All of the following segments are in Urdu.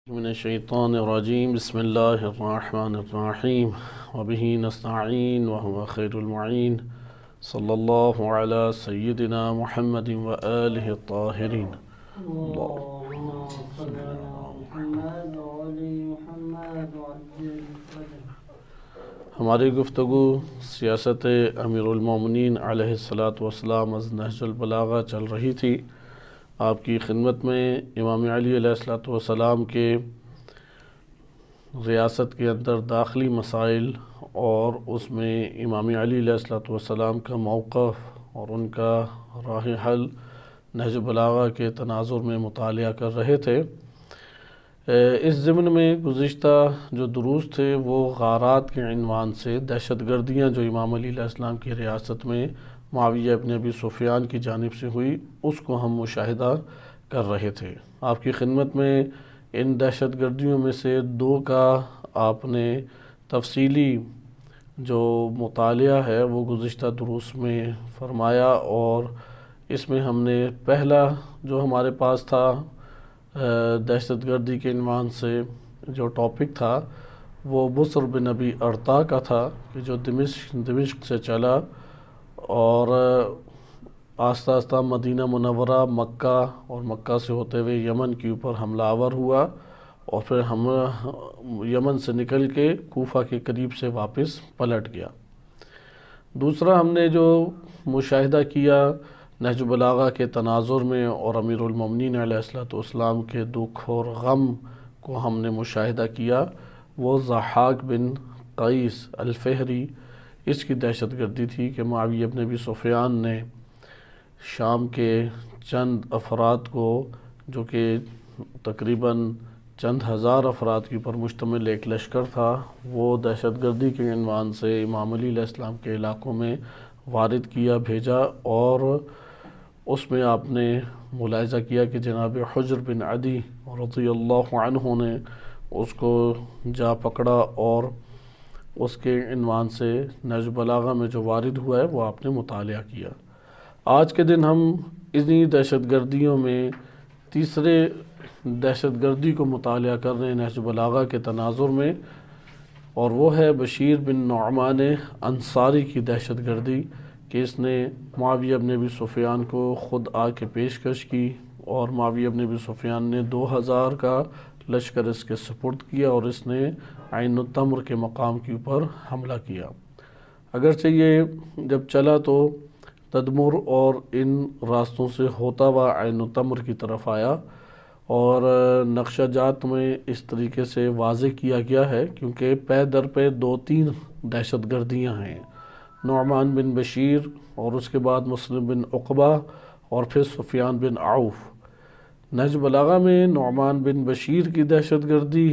من الشیطان الرجیم بسم اللہ الرحمن الرحیم وبہ نستعین وهو خیر المعین صلی اللہ علی سیدنا محمد وآلہ الطاہرین اللهم صل على محمد وعلى محمد وعلى ہماری گفتگو سیاست امیر المومنین علیہ السلام از نہج البلاغہ چل رہی تھی۔ آپ کی خدمت میں امام علی علیہ السلام کے ریاست کے اندر داخلی مسائل اور اس میں امام علی علیہ السلام کا موقف اور ان کا راہ حل نہج البلاغہ کے تناظر میں مطالعہ کر رہے تھے۔ اس ضمن میں گزشتہ جو دروس تھے وہ غارات کے عنوان سے دہشت گردیاں جو امام علی علیہ السلام کی ریاست میں معاویہ ابن ابی سفیان کی جانب سے ہوئی اس کو ہم مشاہدہ کر رہے تھے۔ آپ کی خدمت میں ان دہشت گردیوں میں سے دو کا آپ نے تفصیلی جو مطالعہ ہے وہ گزشتہ دروس میں فرمایا، اور اس میں ہم نے پہلا جو ہمارے پاس تھا دہشت گردی کے عنوان سے جو ٹاپک تھا وہ بصر بن ابی ارطا کا تھا کہ جو دمشق سے چلا اور آہستہ آہستہ مدینہ منورہ، مکہ اور مکہ سے ہوتے ہوئے یمن کے اوپر حملہ آور ہوا، اور پھر ہم یمن سے نکل کے کوفہ کے قریب سے واپس پلٹ گیا۔ دوسرا ہم نے جو مشاہدہ کیا نہج البلاغہ کے تناظر میں اور امیر المومنین علیہ السلام کے دکھ اور غم کو ہم نے مشاہدہ کیا، وہ ضحاک بن قیس الفہری اس کی دہشت گردی تھی کہ معاویہ ابن ابی سفیان نے شام کے چند افراد کو جو کہ تقریباً چند ہزار افراد کے اوپر مشتمل ایک لشکر تھا، وہ دہشت گردی کے عنوان سے امام علی علیہ السلام کے علاقوں میں وارد کیا، بھیجا، اور اس میں آپ نے ملاحظہ کیا کہ جناب حجر بن عدی رضی اللہ عنہ نے اس کو جا پکڑا اور اس کے عنوان سے نہج البلاغہ میں جو وارد ہوا ہے وہ آپ نے مطالعہ کیا۔ آج کے دن ہم انہی دہشت گردیوں میں تیسرے دہشت گردی کو مطالعہ کر رہے ہیں نہج البلاغہ کے تناظر میں، اور وہ ہے بشیر بن نعمان انصاری کی دہشت گردی کہ اس نے معاویہ ابن ابی سفیان کو خود آ کے پیشکش کی، اور معاویہ ابن ابی سفیان نے 2000 کا لشکر اس کے سپرد کیا اور اس نے عین التمر کے مقام کے اوپر حملہ کیا۔ اگرچہ یہ جب چلا تو تدمر اور ان راستوں سے ہوتا ہوا عین التمر کی طرف آیا، اور نقشہ جات میں اس طریقے سے واضح کیا گیا ہے کیونکہ پے در پہ 2-3 دہشت گردیاں ہیں، نعمان بن بشیر اور اس کے بعد مسلم بن عقبہ اور پھر سفیان بن عوف۔ نہج البلاغہ میں نعمان بن بشیر کی دہشت گردی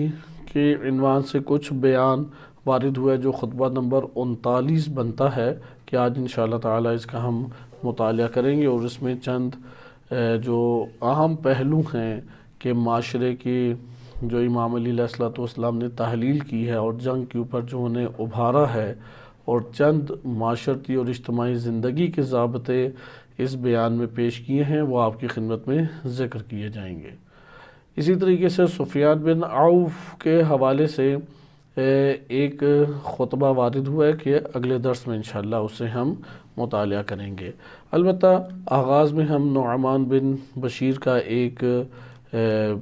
کے عنوان سے کچھ بیان وارد ہوا ہے جو خطبہ نمبر 39 بنتا ہے کہ آج انشاءاللہ تعالی اس کا ہم مطالعہ کریں گے، اور اس میں چند جو اہم پہلو ہیں کہ معاشرے کی جو امام علی علیہ السلام نے تحلیل کی ہے اور جنگ کے اوپر جو انہیں ابھارا ہے، اور چند معاشرتی اور اجتماعی زندگی کے ضابطے اس بیان میں پیش کیے ہیں، وہ آپ کی خدمت میں ذکر کیے جائیں گے۔ اسی طریقے سے سفیان بن عوف کے حوالے سے ایک خطبہ وارد ہوا ہے کہ اگلے درس میں انشاءاللہ اسے ہم مطالعہ کریں گے۔ البتہ آغاز میں ہم نعمان بن بشیر کا ایک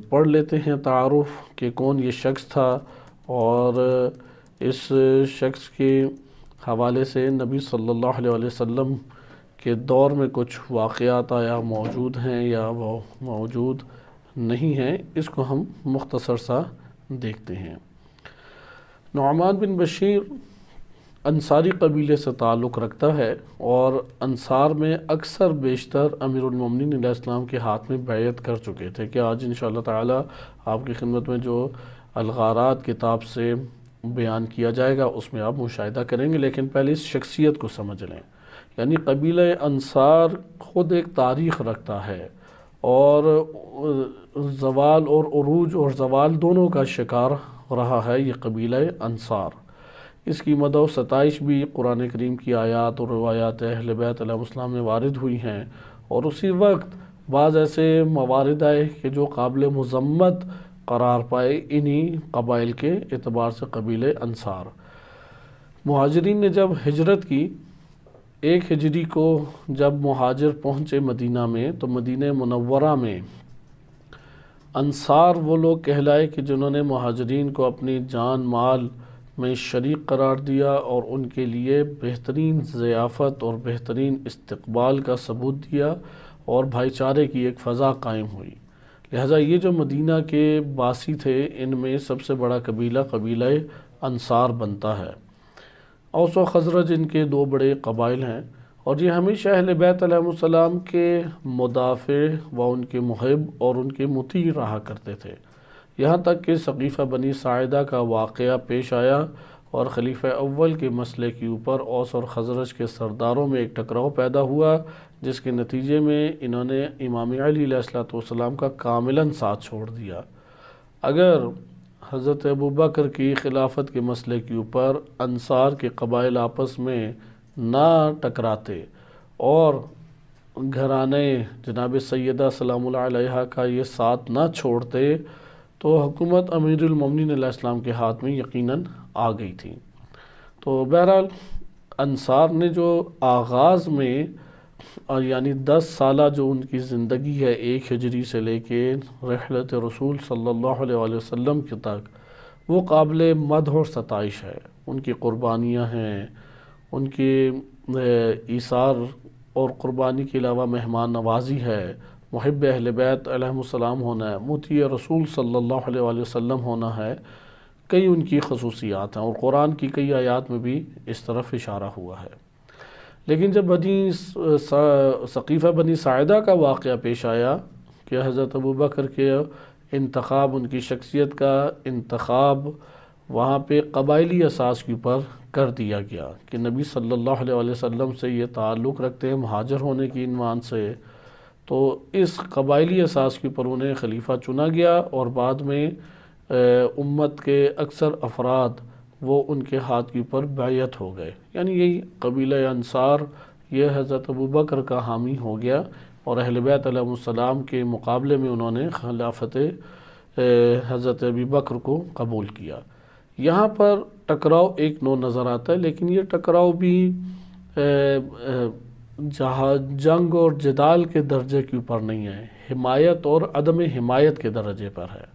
پڑھ لیتے ہیں تعارف کہ کون یہ شخص تھا، اور اس شخص کے حوالے سے نبی صلی اللہ علیہ وسلم کے دور میں کچھ واقعات آیا موجود ہیں یا وہ موجود نہیں ہیں، اس کو ہم مختصر سا دیکھتے ہیں۔ نعمان بن بشیر انصاری قبیلے سے تعلق رکھتا ہے، اور انصار میں اکثر بیشتر امیر المومنین علیہ السلام کے ہاتھ میں بیعت کر چکے تھے کہ آج انشاءاللہ تعالی آپ کی خدمت میں جو الغارات کتاب سے بیان کیا جائے گا اس میں آپ مشاہدہ کریں گے، لیکن پہلے اس شخصیت کو سمجھ لیں۔ یعنی قبیلہ انصار خود ایک تاریخ رکھتا ہے، اور زوال اور عروج اور زوال دونوں کا شکار رہا ہے یہ قبیلہ انصار۔ اس کی مدح و ستائش بھی قرآن کریم کی آیات اور روایات اہل بیت علیہ السلام میں وارد ہوئی ہیں، اور اسی وقت بعض ایسے موارد آئے کہ جو قابل مذمت قرار پائے انہی قبائل کے اعتبار سے قبیلے انصار۔ مہاجرین نے جب ہجرت کی، 1 ہجری کو جب مہاجر پہنچے مدینہ میں، تو مدینہ منورہ میں انصار وہ لوگ کہلائے کہ جنہوں نے مہاجرین کو اپنی جان مال میں شریک قرار دیا اور ان کے لیے بہترین ضیافت اور بہترین استقبال کا ثبوت دیا اور بھائی چارے کی ایک فضا قائم ہوئی۔ لہٰذا یہ جو مدینہ کے باسی تھے، ان میں سب سے بڑا قبیلہ انصار بنتا ہے۔ اوس و خزرج ان کے 2 بڑے قبائل ہیں، اور یہ ہمیشہ اہل بیت علیہ السلام کے مدافع و ان کے محب اور ان کے مطیع رہا کرتے تھے، یہاں تک کہ ثقیفہ بنی ساعدہ کا واقعہ پیش آیا اور خلیفہ اول کے مسئلے کے اوپر اوس اور خزرج کے سرداروں میں ایک ٹکراؤ پیدا ہوا، جس کے نتیجے میں انہوں نے امام علی علیہ السلام کا کاملاً ساتھ چھوڑ دیا۔ اگر حضرت ابوبکر کی خلافت کے مسئلے کے اوپر انصار کے قبائل آپس میں نہ ٹکراتے اور گھرانے جناب سیدہ سلام اللہ علیہا کا یہ ساتھ نہ چھوڑتے، تو حکومت امیر المومنین علیہ السلام کے ہاتھ میں یقیناً آ گئی تھی۔ تو بہرحال انصار نے جو آغاز میں یعنی 10 سالہ جو ان کی زندگی ہے 1 ہجری سے لے کے رحلت رسول صلی اللہ علیہ وسلم کے تک، وہ قابل مدح اور ستائش ہے۔ ان کی قربانیاں ہیں، ان کی ایثار اور قربانی کے علاوہ مہمان نوازی ہے، محب اہل بیت علیہ السلام ہونا ہے، مطیع رسول صلی اللہ علیہ وسلم ہونا ہے، کئی ان کی خصوصیات ہیں، اور قرآن کی کئی آیات میں بھی اس طرف اشارہ ہوا ہے۔ لیکن جب ثقیفہ بنی ساعدہ کا واقعہ پیش آیا کہ حضرت ابوبکر کے انتخاب، ان کی شخصیت کا انتخاب وہاں پہ قبائلی اساس کے اوپر کر دیا گیا کہ نبی صلی اللہ علیہ وسلم سے یہ تعلق رکھتے ہیں مہاجر ہونے کی عنوان سے، تو اس قبائلی اساس کے اوپر انہیں خلیفہ چنا گیا، اور بعد میں امت کے اکثر افراد وہ ان کے ہاتھ کے اوپر بیعت ہو گئے، یعنی یہی قبیلہ انصار یہ حضرت ابوبکر کا حامی ہو گیا، اور اہل بیت علیہ السلام کے مقابلے میں انہوں نے خلافت حضرت ابی بکر کو قبول کیا۔ یہاں پر ٹکراؤ ایک نو نظر آتا ہے، لیکن یہ ٹکراؤ بھی جنگ اور جدال کے درجے کے اوپر نہیں ہے، حمایت اور عدم حمایت کے درجے پر ہے۔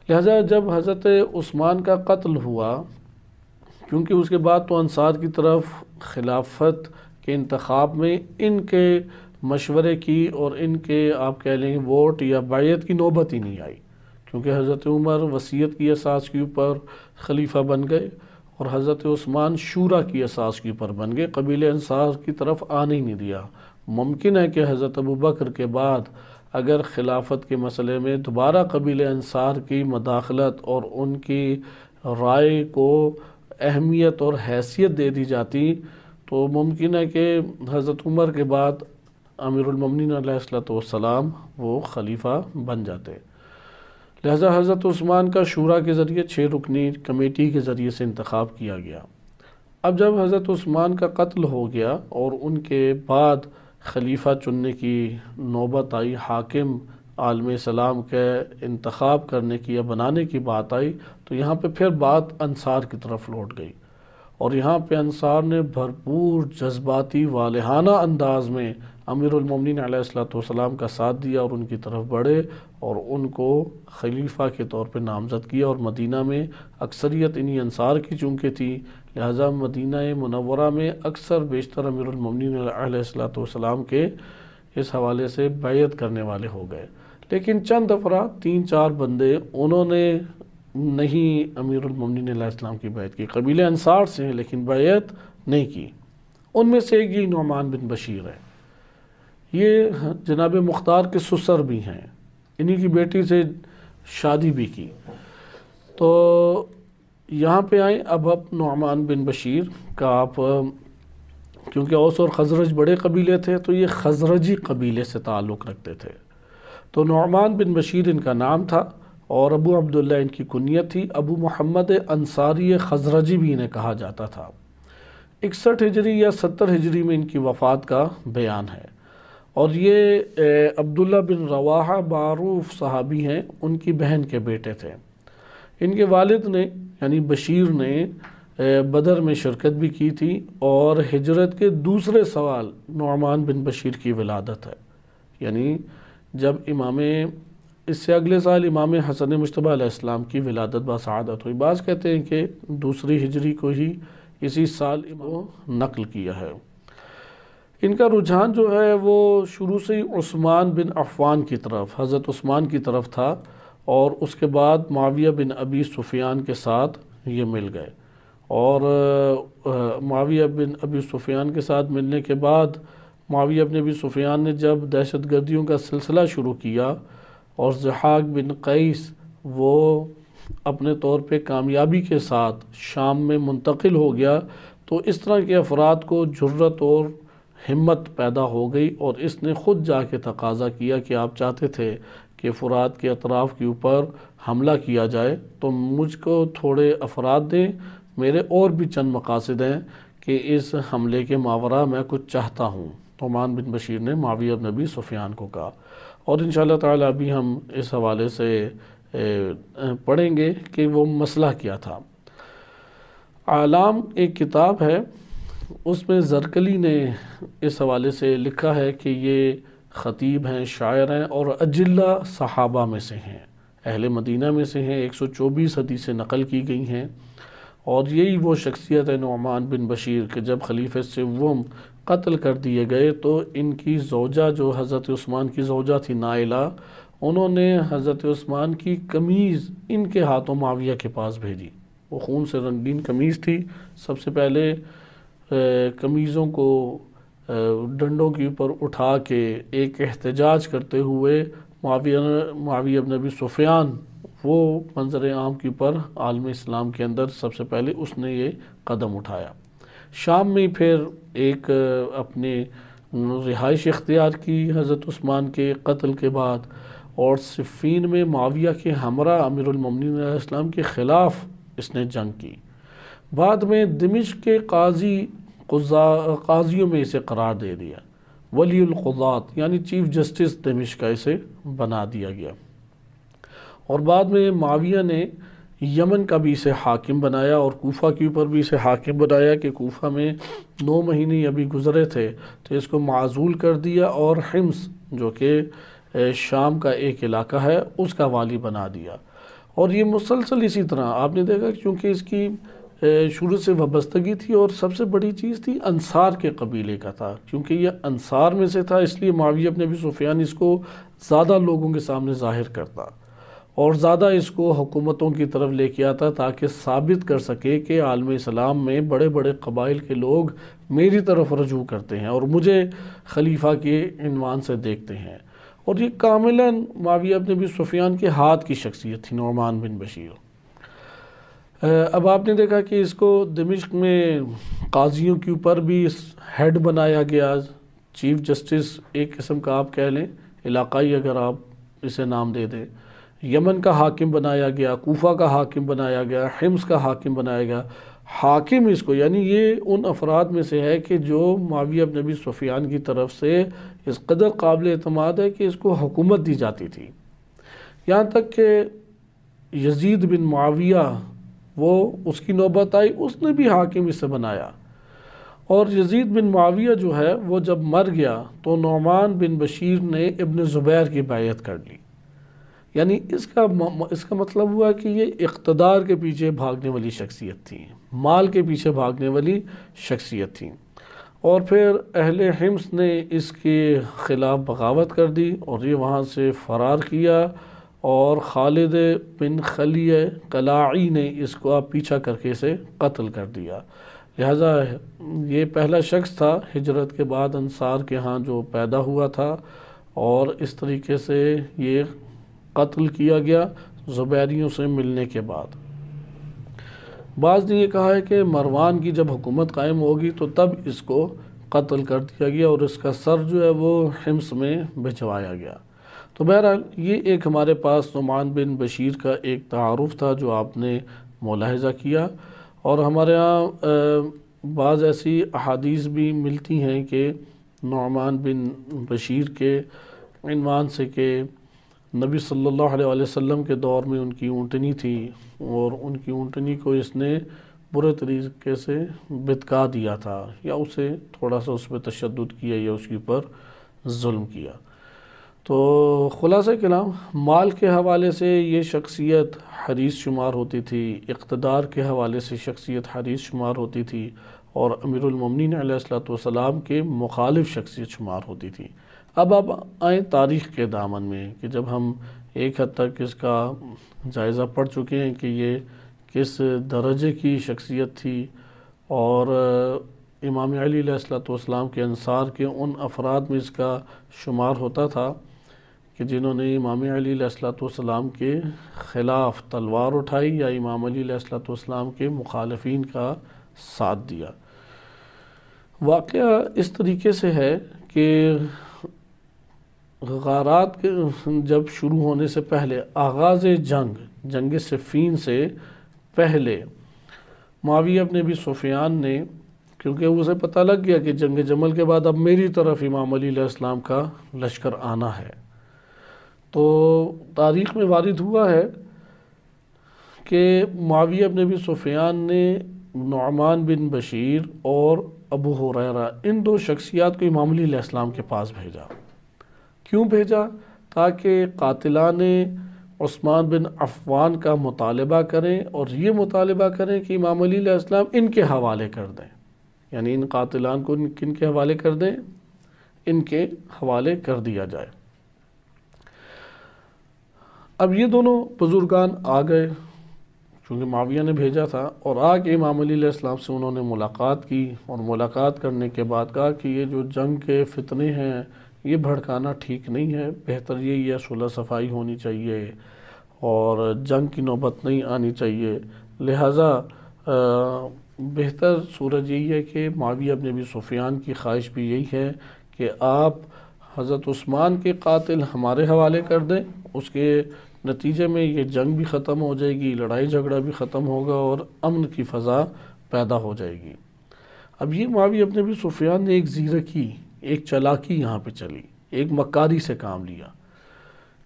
لہذا جب حضرت عثمان کا قتل ہوا، کیونکہ اس کے بعد تو انصار کی طرف خلافت کے انتخاب میں ان کے مشورے کی اور ان کے آپ کہہ لیں ووٹ یا بیعت کی نوبت ہی نہیں آئی، کیونکہ حضرت عمر وصیت کی اساس کے اوپر خلیفہ بن گئے اور حضرت عثمان شورا کی اساس کے اوپر بن گئے، قبیلہ انصار کی طرف آنے ہی نہیں دیا۔ ممکن ہے کہ حضرت ابوبکر کے بعد اگر خلافت کے مسئلے میں دوبارہ قبیلہ انصار کی مداخلت اور ان کی رائے کو اہمیت اور حیثیت دے دی جاتی، تو ممکن ہے کہ حضرت عمر کے بعد امیر المومنین علیہ السلام وہ خلیفہ بن جاتے۔ لہذا حضرت عثمان کا شورا کے ذریعے 6 رکنی کمیٹی کے ذریعے سے انتخاب کیا گیا۔ اب جب حضرت عثمان کا قتل ہو گیا اور ان کے بعد خلیفہ چننے کی نوبت آئی، حاکم عالم اسلام کے انتخاب کرنے کی یا بنانے کی بات آئی، تو یہاں پہ پھر بات انصار کی طرف لوٹ گئی، اور یہاں پہ انصار نے بھرپور جذباتی والہانہ انداز میں امیر المومنین علیہ السلام کا ساتھ دیا اور ان کی طرف بڑھے اور ان کو خلیفہ کے طور پہ نامزد کیا، اور مدینہ میں اکثریت انہی انصار کی چونکہ تھی، لہٰذا مدینہ منورہ میں اکثر بیشتر امیر المومنین علیہ السلام کے اس حوالے سے بیعت کرنے والے ہو گئے۔ لیکن چند افراد 3-4 بندے انہوں نے نہیں امیر المومنین علیہ السلام کی بیعت کی، قبیلہ انصار سے ہیں لیکن بیعت نہیں کی۔ ان میں سے ایک یہ نعمان بن بشیر ہے، یہ جناب مختار کے سسر بھی ہیں، انہی کی بیٹی سے شادی بھی کی۔ تو یہاں پہ آئیں، اب نعمان بن بشیر کا آپ کیونکہ اوس اور خزرج بڑے قبیلے تھے تو یہ خزرجی قبیلے سے تعلق رکھتے تھے، تو نعمان بن بشیر ان کا نام تھا اور ابو عبداللہ ان کی کنیت تھی، ابو محمد انصاری خزرجی بھی انہیں کہا جاتا تھا۔ 61 ہجری یا 70 ہجری میں ان کی وفات کا بیان ہے، اور یہ عبداللہ بن رواحہ معروف صحابی ہیں، ان کی بہن کے بیٹے تھے۔ ان کے والد نے یعنی بشیر نے بدر میں شرکت بھی کی تھی، اور ہجرت کے دوسرے سال نعمان بن بشیر کی ولادت ہے، یعنی جب اس سے اگلے سال امام حسن مجتبیٰ علیہ السلام کی ولادت بسعادت ہوئی۔ بعض کہتے ہیں کہ دوسری ہجری کو ہی اسی سال امام نقل کیا ہے۔ ان کا رجحان جو ہے وہ شروع سے ہی عثمان بن عفان کی طرف، حضرت عثمان کی طرف تھا، اور اس کے بعد معاویہ بن ابی سفیان کے ساتھ یہ مل گئے، اور معاویہ بن ابی سفیان کے ساتھ ملنے کے بعد معاویہ بن ابی سفیان نے جب دہشت گردیوں کا سلسلہ شروع کیا، اور ضحاک بن قیس وہ اپنے طور پہ کامیابی کے ساتھ شام میں منتقل ہو گیا، تو اس طرح کے افراد کو جرت اور ہمت پیدا ہو گئی، اور اس نے خود جا کے تقاضا کیا کہ آپ چاہتے تھے کہ فرات کے اطراف کے اوپر حملہ کیا جائے، تو مجھ کو تھوڑے افراد دیں، میرے اور بھی چند مقاصد ہیں کہ اس حملے کے ماورا میں کچھ چاہتا ہوں۔ نعمان بن بشیر نے معاویہ بن ابی سفیان کو کہا، اور انشاءاللہ تعالی ابھی ہم اس حوالے سے پڑھیں گے کہ وہ مسئلہ کیا تھا۔ اعلام ایک کتاب ہے، اس میں زرکلی نے اس حوالے سے لکھا ہے کہ یہ خطیب ہیں، شاعر ہیں، اور اجلہ صحابہ میں سے ہیں، اہل مدینہ میں سے ہیں، 124 حدیثیں نقل کی گئی ہیں، اور یہی وہ شخصیت ہے نعمان بن بشیر کہ جب خلیفہ سوم قتل کر دیے گئے تو ان کی زوجہ جو حضرت عثمان کی زوجہ تھی نائلہ، انہوں نے حضرت عثمان کی قمیض ان کے ہاتھوں معاویہ کے پاس بھیجی۔ وہ خون سے رنگین قمیض تھی۔ سب سے پہلے قمیضوں کو ڈنڈوں کے اوپر اٹھا کے ایک احتجاج کرتے ہوئے معاویہ بن ابی سفیان، وہ منظر عام کے اوپر عالم اسلام کے اندر سب سے پہلے اس نے یہ قدم اٹھایا۔ شام میں پھر ایک اپنے رہائش اختیار کی حضرت عثمان کے قتل کے بعد، اور صفین میں معاویہ کے ہمراہ امیر المومنین علیہ السلام کے خلاف اس نے جنگ کی۔ بعد میں دمشق کے قاضیوں میں اسے قرار دے دیا، ولی القضات یعنی چیف جسٹس دمشق کا اسے بنا دیا گیا، اور بعد میں معاویہ نے یمن کا بھی اسے حاکم بنایا، اور کوفہ کے اوپر بھی اسے حاکم بنایا کہ کوفہ میں 9 مہینے ابھی گزرے تھے تو اس کو معزول کر دیا، اور حمص جو کہ شام کا ایک علاقہ ہے اس کا والی بنا دیا۔ اور یہ مسلسل اسی طرح آپ نے دیکھا کیونکہ اس کی شروع سے وابستگی تھی، اور سب سے بڑی چیز تھی انصار کے قبیلے کا تھا، کیونکہ یہ انصار میں سے تھا، اس لیے معاویہ بن ابی سفیان اس کو زیادہ لوگوں کے سامنے ظاہر کرتا، اور زیادہ اس کو حکومتوں کی طرف لے کے آتا تاکہ ثابت کر سکے کہ عالم اسلام میں بڑے بڑے قبائل کے لوگ میری طرف رجوع کرتے ہیں اور مجھے خلیفہ کے عنوان سے دیکھتے ہیں۔ اور یہ کاملاً معاویہ بن ابی سفیان کے ہاتھ کی شخصیت تھی نعمان بن بشیر۔ اب آپ نے دیکھا کہ اس کو دمشق میں قاضیوں کے اوپر بھی ہیڈ بنایا گیا، چیف جسٹس ایک قسم کا آپ کہہ لیں، علاقائی اگر آپ اسے نام دے دیں۔ یمن کا حاکم بنایا گیا، کوفہ کا حاکم بنایا گیا، حمص کا حاکم بنایا گیا۔ حاکم اس کو یعنی یہ ان افراد میں سے ہے کہ جو معاویہ بن ابی سفیان کی طرف سے اس قدر قابل اعتماد ہے کہ اس کو حکومت دی جاتی تھی، یہاں تک کہ یزید بن معاویہ وہ اس کی نوبت آئی، اس نے بھی حاکم اسے بنایا۔ اور یزید بن معاویہ جو ہے وہ جب مر گیا تو نعمان بن بشیر نے ابن زبیر کی بیعت کر لی، یعنی اس کا مطلب ہوا کہ یہ اقتدار کے پیچھے بھاگنے والی شخصیت تھی، مال کے پیچھے بھاگنے والی شخصیت تھی۔ اور پھر اہل حمص نے اس کے خلاف بغاوت کر دی اور یہ وہاں سے فرار کیا، اور خالد بن خلیہ قلاعی نے اس کو پیچھا کر کے اسے قتل کر دیا۔ لہٰذا یہ پہلا شخص تھا ہجرت کے بعد انصار کے ہاں جو پیدا ہوا تھا، اور اس طریقے سے یہ قتل کیا گیا زبیریوں سے ملنے کے بعد۔ بعض نے یہ کہا ہے کہ مروان کی جب حکومت قائم ہوگی تو تب اس کو قتل کر دیا گیا اور اس کا سر جو ہے وہ حمص میں بھجوایا گیا۔ تو بہرحال یہ ایک ہمارے پاس نعمان بن بشیر کا ایک تعارف تھا جو آپ نے ملاحظہ کیا، اور ہمارے ہاں بعض ایسی احادیث بھی ملتی ہیں کہ نعمان بن بشیر کے عنوان سے کہ نبی صلی اللہ علیہ وسلم کے دور میں ان کی اونٹنی تھی اور ان کی اونٹنی کو اس نے برے طریقے سے بتکا دیا تھا، یا اسے تھوڑا سا اس پہ تشدد کیا یا اس کے اوپر ظلم کیا۔ تو خلاصہ کلام، مال کے حوالے سے یہ شخصیت حریص شمار ہوتی تھی، اقتدار کے حوالے سے شخصیت حریص شمار ہوتی تھی، اور امیر المومنین علیہ السلام کے مخالف شخصیت شمار ہوتی تھی۔ اب آئیں تاریخ کے دامن میں کہ جب ہم ایک حد تک اس کا جائزہ پڑھ چکے ہیں کہ یہ کس درجے کی شخصیت تھی، اور امام علی علیہ السلام کے انصار کے ان افراد میں اس کا شمار ہوتا تھا کہ جنہوں نے امام علی علیہ السلام کے خلاف تلوار اٹھائی یا امام علی علیہ السلام کے مخالفین کا ساتھ دیا۔ واقعہ اس طریقے سے ہے کہ غارات جب شروع ہونے سے پہلے، آغاز جنگ صفین سے پہلے، معاویہ بن ابی سفیان نے، کیونکہ اسے پتہ لگ گیا کہ جنگ جمل کے بعد اب میری طرف امام علی علیہ السلام کا لشکر آنا ہے، تو تاریخ میں وارد ہوا ہے کہ معاویہ بن ابی سفیان نے نعمان بن بشیر اور ابو ہریرہ، ان دو شخصیات کو امام علی علیہ السلام کے پاس بھیجا۔ کیوں بھیجا؟ تاکہ قاتلان عثمان بن عفان کا مطالبہ کریں، اور یہ مطالبہ کریں کہ امام علی علیہ السلام ان کے حوالے کر دیں، یعنی ان قاتلان کو کن کے حوالے کر دیں؟ ان کے حوالے کر دیا جائے۔ اب یہ دونوں بزرگان آ گئے، چونکہ معاویہ نے بھیجا تھا، اور آ کے امام علی علیہ السلام سے انہوں نے ملاقات کی، اور ملاقات کرنے کے بعد کہا کہ یہ جو جنگ کے فتنے ہیں یہ بھڑکانا ٹھیک نہیں ہے، بہتر یہی ہے صلح صفائی ہونی چاہیے اور جنگ کی نوبت نہیں آنی چاہیے، لہٰذا بہتر صورت یہی ہے کہ معاویہ بن ابی سفیان کی خواہش بھی یہی ہے کہ آپ حضرت عثمان کے قاتل ہمارے حوالے کر دیں، اس کے نتیجے میں یہ جنگ بھی ختم ہو جائے گی، لڑائی جھگڑا بھی ختم ہوگا اور امن کی فضا پیدا ہو جائے گی۔ اب یہ معاویہ بن ابی سفیان نے ایک زیرکی، ایک چالاکی یہاں پہ چلی، ایک مکاری سے کام لیا،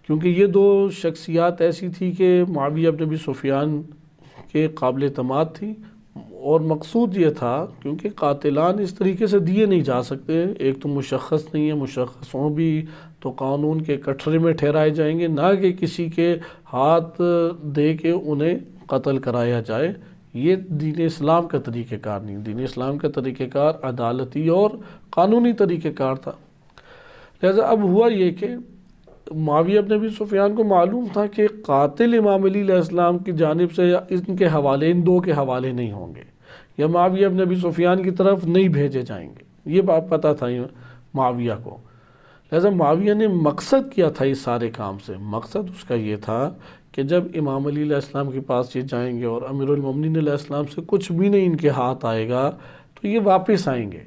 کیونکہ یہ دو شخصیات ایسی تھی کہ معاویہ بن ابی سفیان کے قابل اعتماد تھی، اور مقصود یہ تھا کیونکہ قاتلان اس طریقے سے دیے نہیں جا سکتے، ایک تو مشخص نہیں ہے، مشخص ہوں بھی تو قانون کے کٹھرے میں ٹھہرائے جائیں گے، نہ کہ کسی کے ہاتھ دے کے انہیں قتل کرایا جائے۔ یہ دین اسلام کا طریقہ کار نہیں، دین اسلام کا طریقہ کار عدالتی اور قانونی طریقہ کار تھا۔ لہذا اب ہوا یہ کہ معاویہ بن ابی سفیان کو معلوم تھا کہ قاتل امام علی علیہ السلام کی جانب سے ان کے حوالے، ان دو کے حوالے نہیں ہوں گے، یا معاویہ بن ابی سفیان کی طرف نہیں بھیجے جائیں گے، یہ بات پتہ تھا معاویہ کو۔ لہذا معاویہ نے مقصد کیا تھا اس سارے کام سے، مقصد اس کا یہ تھا کہ جب امام علی علیہ السلام کے پاس یہ جائیں گے اور امیر المومنین علیہ السلام سے کچھ بھی نہیں ان کے ہاتھ آئے گا تو یہ واپس آئیں گے،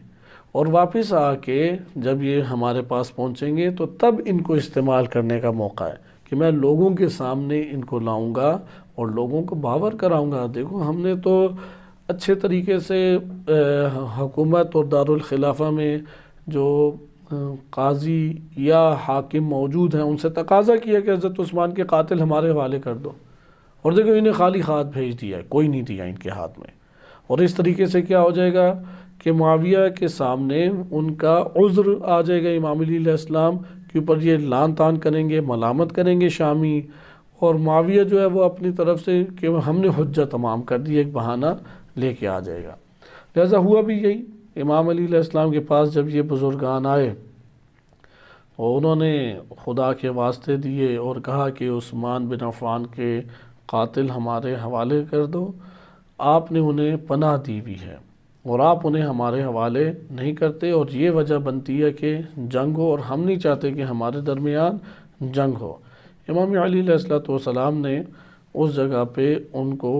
اور واپس آ کے جب یہ ہمارے پاس پہنچیں گے تو تب ان کو استعمال کرنے کا موقع ہے کہ میں لوگوں کے سامنے ان کو لاؤں گا اور لوگوں کو باور کراؤں گا، دیکھو ہم نے تو اچھے طریقے سے حکومت اور دارالخلافہ میں جو قاضی یا حاکم موجود ہیں ان سے تقاضا کیا کہ حضرت عثمان کے قاتل ہمارے حوالے کر دو، اور دیکھو انہیں خالی ہاتھ بھیج دیا ہے، کوئی نہیں دیا ان کے ہاتھ میں، اور اس طریقے سے کیا ہو جائے گا کہ معاویہ کے سامنے ان کا عذر آ جائے گا، امام علی علیہ السلام کے اوپر یہ لان تان کریں گے، ملامت کریں گے شامی، اور معاویہ جو ہے وہ اپنی طرف سے کہ ہم نے حجت تمام کر دی، ایک بہانہ لے کے آ جائے گا۔ لہذا ہوا بھی یہی، امام علی علیہ السلام کے پاس جب یہ بزرگان آئے اور انہوں نے خدا کے واسطے دیے اور کہا کہ عثمان بن عفان کے قاتل ہمارے حوالے کر دو، آپ نے انہیں پناہ دی ہوئی ہے اور آپ انہیں ہمارے حوالے نہیں کرتے، اور یہ وجہ بنتی ہے کہ جنگ ہو، اور ہم نہیں چاہتے کہ ہمارے درمیان جنگ ہو۔ امام علی علیہ السلام نے اس جگہ پہ ان کو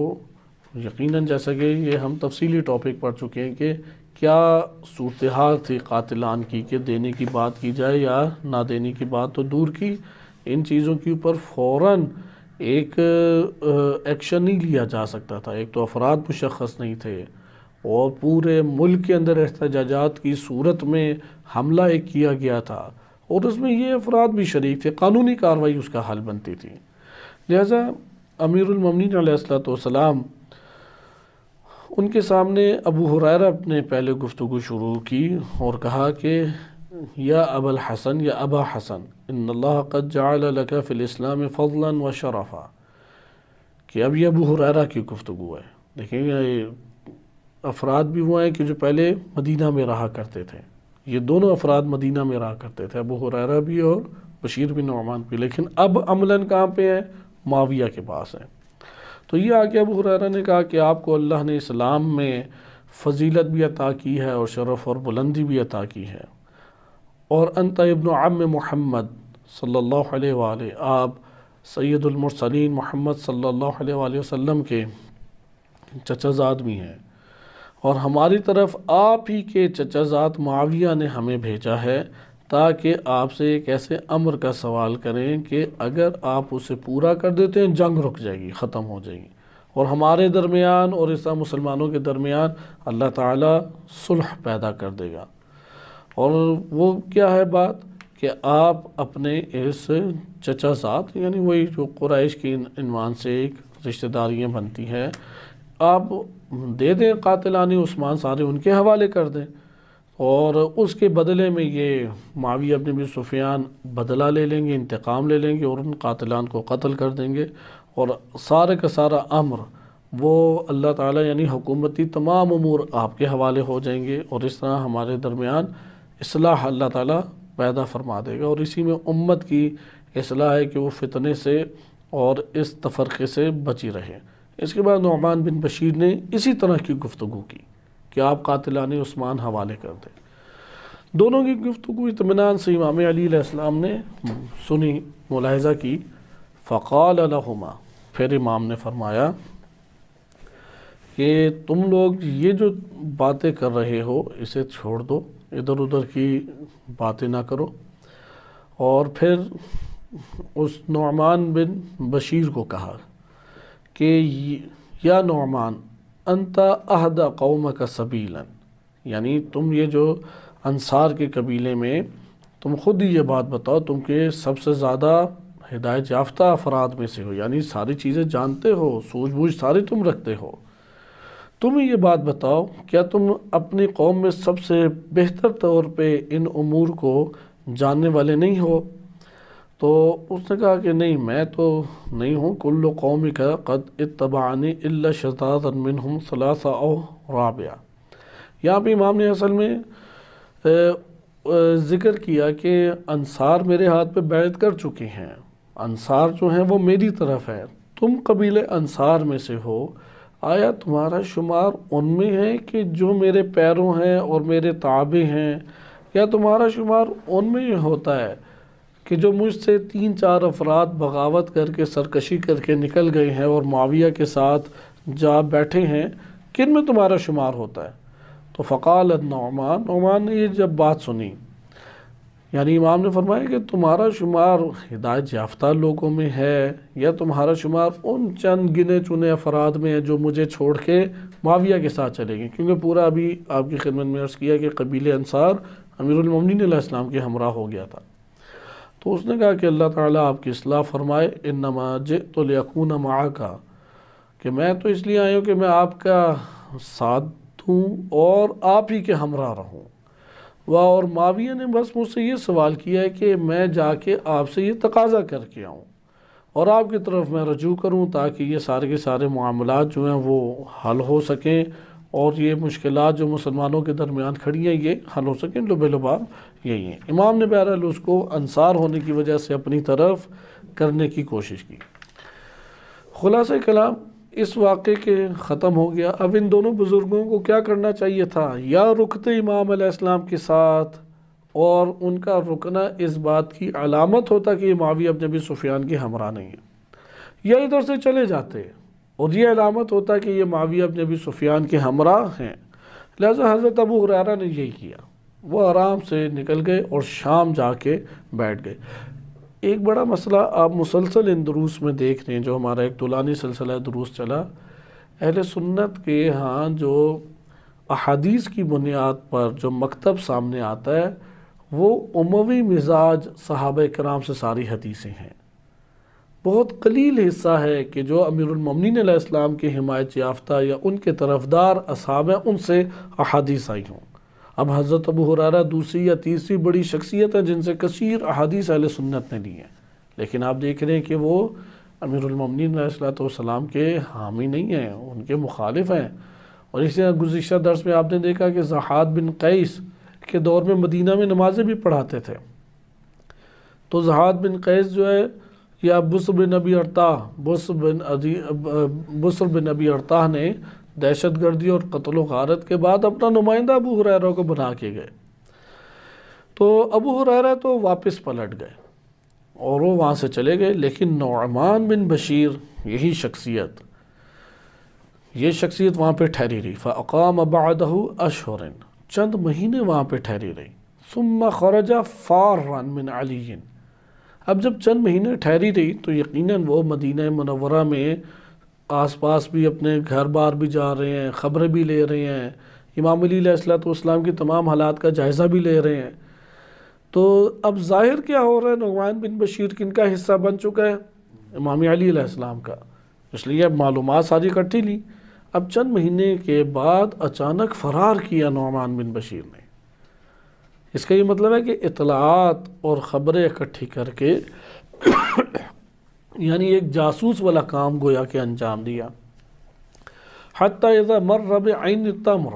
یقیناً، جیسا کہ یہ ہم تفصیلی ٹاپک پڑھ چکے ہیں کہ کیا صورتحال تھی قاتلان کی، کہ دینے کی بات کی جائے یا نہ دینے کی بات تو دور کی، ان چیزوں کے اوپر فوراً ایک ایکشن نہیں لیا جا سکتا تھا، ایک تو افراد مشخص نہیں تھے، اور پورے ملک کے اندر احتجاجات کی صورت میں حملہ ایک کیا گیا تھا، اور اس میں یہ افراد بھی شریک تھے، قانونی کارروائی اس کا حل بنتی تھی۔ لہٰذا امیر المومنین علیہ السلام ان کے سامنے ابو ہریرہ نے پہلے گفتگو شروع کی اور کہا کہ یا ابا الحسن، یا ابا حسن، ان اللہ قد جعل لک فی الاسلام فضلا و شرفا، کہ اب یہ ابو ہریرہ کی گفتگو ہے۔ دیکھیں یہ افراد بھی وہ ہیں کہ جو پہلے مدینہ میں رہا کرتے تھے، یہ دونوں افراد مدینہ میں رہا کرتے تھے، ابو ہریرہ بھی اور بشیر بن نعمان بھی، لیکن اب عملاً کہاں پہ ہیں؟ معاویہ کے پاس ہیں۔ تو یہ آگے ابو ہریرہ نے کہا کہ آپ کو اللہ نے اسلام میں فضیلت بھی عطا کی ہے اور شرف اور بلندی بھی عطا کی ہے، اور انت ابن عم محمد صلی اللہ علیہ وآلہ، آپ سید المرسلین محمد صلی اللہ علیہ وآلہ وسلم کے چچا زاد بھی ہیں، اور ہماری طرف آپ ہی کے چچا زاد معاویہ نے ہمیں بھیجا ہے تاکہ آپ سے ایک ایسے امر کا سوال کریں کہ اگر آپ اسے پورا کر دیتے ہیں جنگ رک جائے گی، ختم ہو جائے گی، اور ہمارے درمیان اور اس طرح مسلمانوں کے درمیان اللہ تعالیٰ صلح پیدا کر دے گا۔ اور وہ کیا ہے بات کہ آپ اپنے اس چچا زاد، یعنی وہی جو قریش کی عنوان سے ایک رشتہ داریاں بنتی ہیں، آپ دے دیں قاتلان عثمان، سارے ان کے حوالے کر دیں، اور اس کے بدلے میں یہ معاویہ بن ابی سفیان بدلہ لے لیں گے، انتقام لے لیں گے، اور ان قاتلان کو قتل کر دیں گے، اور سارے کا سارا امر وہ اللہ تعالیٰ یعنی حکومتی تمام امور آپ کے حوالے ہو جائیں گے، اور اس طرح ہمارے درمیان اصلاح اللہ تعالیٰ پیدا فرما دے گا، اور اسی میں امت کی اصلاح ہے کہ وہ فتنے سے اور اس تفرقے سے بچی رہے۔ اس کے بعد نعمان بن بشیر نے اسی طرح کی گفتگو کی کہ آپ قاتلان عثمان حوالے کر دیں۔ دونوں کی گفتگو اطمینان سے امام علی علیہ السلام نے سنی، ملاحظہ کی۔ فقال لہما، پھر امام نے فرمایا کہ تم لوگ یہ جو باتیں کر رہے ہو اسے چھوڑ دو، ادھر ادھر کی باتیں نہ کرو۔ اور پھر اس نعمان بن بشیر کو کہا کہ یا نعمان انت اہدی قومک سبیلا، یعنی تم یہ جو انصار کے قبیلے میں تم خود ہی یہ بات بتاؤ، تم کے سب سے زیادہ ہدایت یافتہ افراد میں سے ہو، یعنی ساری چیزیں جانتے ہو، سوجھ بوجھ ساری تم رکھتے ہو، تم ہی یہ بات بتاؤ کیا تم اپنی قوم میں سب سے بہتر طور پہ ان امور کو جاننے والے نہیں ہو؟ تو اس نے کہا کہ نہیں، میں تو نہیں ہوں، کل قومک قد اتبعنی الا شذاذا منہم ثلاثہ او رابعہ۔ یہاں پہ امام نے اصل میں ذکر کیا کہ انصار میرے ہاتھ پہ بیعت کر چکے ہیں، انصار جو ہیں وہ میری طرف ہے، تم قبیلے انصار میں سے ہو، آیا تمہارا شمار ان میں ہے کہ جو میرے پیروں ہیں اور میرے تابع ہیں، یا تمہارا شمار ان میں ہوتا ہے کہ جو مجھ سے 3-4 افراد بغاوت کر کے سرکشی کر کے نکل گئے ہیں اور معاویہ کے ساتھ جا بیٹھے ہیں، کن میں تمہارا شمار ہوتا ہے؟ تو فقال نعمان نے یہ جب بات سنی، یعنی امام نے فرمایا کہ تمہارا شمار ہدایت یافتہ لوگوں میں ہے یا تمہارا شمار ان چند گنے چنے افراد میں ہے جو مجھے چھوڑ کے معاویہ کے ساتھ چلے گئے؟ کیونکہ پورا ابھی آپ کی خدمت میں عرض کیا کہ قبیل انصار امیر المومنین علیہ السلام کے ہمراہ ہو گیا تھا۔ تو اس نے کہا کہ اللہ تعالیٰ آپ کی اصلاح فرمائے، انما جئت لیکون معک، کہ میں تو اس لیے آیا ہوں کہ میں آپ کا ساتھ دوں اور آپ ہی کے ہمراہ رہوں۔ اور معاویہ نے بس مجھ سے یہ سوال کیا ہے کہ میں جا کے آپ سے یہ تقاضا کر کے آؤں اور آپ کی طرف میں رجوع کروں تاکہ یہ سارے کے سارے معاملات جو ہیں وہ حل ہو سکیں، اور یہ مشکلات جو مسلمانوں کے درمیان کھڑی ہیں یہ حل ہو سکیں، لب لباب یہی ہیں۔ امام نے بہرحال اس کو انصار ہونے کی وجہ سے اپنی طرف کرنے کی کوشش کی۔ خلاصہ کلام اس واقعے کے ختم ہو گیا۔ اب ان دونوں بزرگوں کو کیا کرنا چاہیے تھا؟ یا رکتے امام علیہ السلام کے ساتھ، اور ان کا رکنا اس بات کی علامت ہوتا کہ یہ معاویہ بن ابی سفیان کے ہمراہ نہیں ہے، یا ادھر سے چلے جاتے اور یہ علامت ہوتا کہ یہ معاویہ بن ابی سفیان کے ہمراہ ہیں۔ لہذا حضرت ابو ہریرہ نے یہی کیا، وہ آرام سے نکل گئے اور شام جا کے بیٹھ گئے۔ ایک بڑا مسئلہ آپ مسلسل ان دروس میں دیکھ رہے ہیں، جو ہمارا ایک طولانی سلسلہ دروس چلا، اہل سنت کے ہاں جو احادیث کی بنیاد پر جو مکتب سامنے آتا ہے وہ اموی مزاج صحابہ کرام سے ساری حدیثیں ہیں۔ بہت قلیل حصہ ہے کہ جو امیر المومنین علیہ السلام کے حمایت یافتہ یا ان کے طرفدار اصحاب ہیں ان سے احادیث آئی ہوں۔ اب حضرت ابو ہریرہ دوسری یا تیسری بڑی شخصیت ہے جن سے کثیر احادیث اہل سنت نے لی ہیں، لیکن آپ دیکھ رہے ہیں کہ وہ امیر المومنین علیہ السلام کے حامی نہیں ہیں، ان کے مخالف ہیں۔ اور اسی طرح گزشتہ درس میں آپ نے دیکھا کہ ضحاک بن قیس کے دور میں مدینہ میں نمازیں بھی پڑھاتے تھے، تو ضحاک بن قیس جو ہے یا بصر بن ابی ارطاح نے دہشت گردی اور قتل و غارت کے بعد اپنا نمائندہ ابو ہریرہ کو بنا کے گئے، تو ابو ہریرہ تو واپس پلٹ گئے اور وہ وہاں سے چلے گئے، لیکن نعمان بن بشیر یہ شخصیت وہاں پہ ٹھہری رہی۔ فَأَقَامَ بَعْدَهُ أَشْهُرٍ، چند مہینے وہاں پہ ٹھہری رہی۔ ثُمَّ خَرَجَ فَارًا مِنْ عَلِيٍّ، اب جب چند مہینے ٹھہری رہی تو یقیناً وہ مدینہ منورہ میں آس پاس بھی اپنے گھر بار بھی جا رہے ہیں، خبریں بھی لے رہے ہیں، امام علی علیہ السلام کی تمام حالات کا جائزہ بھی لے رہے ہیں۔ تو اب ظاہر کیا ہو رہا ہے، نعمان بن بشیر کن کا حصہ بن چکا ہے؟ امام علی علیہ السلام کا، اس لیے اب معلومات ساری اکٹھی لی۔ اب چند مہینے کے بعد اچانک فرار کیا نعمان بن بشیر نے، اس کا یہ مطلب ہے کہ اطلاعات اور خبریں اکٹھی کر کے یعنی ایک جاسوس والا کام گویا کہ انجام دیا۔ حتی اذا مر بعین التمر،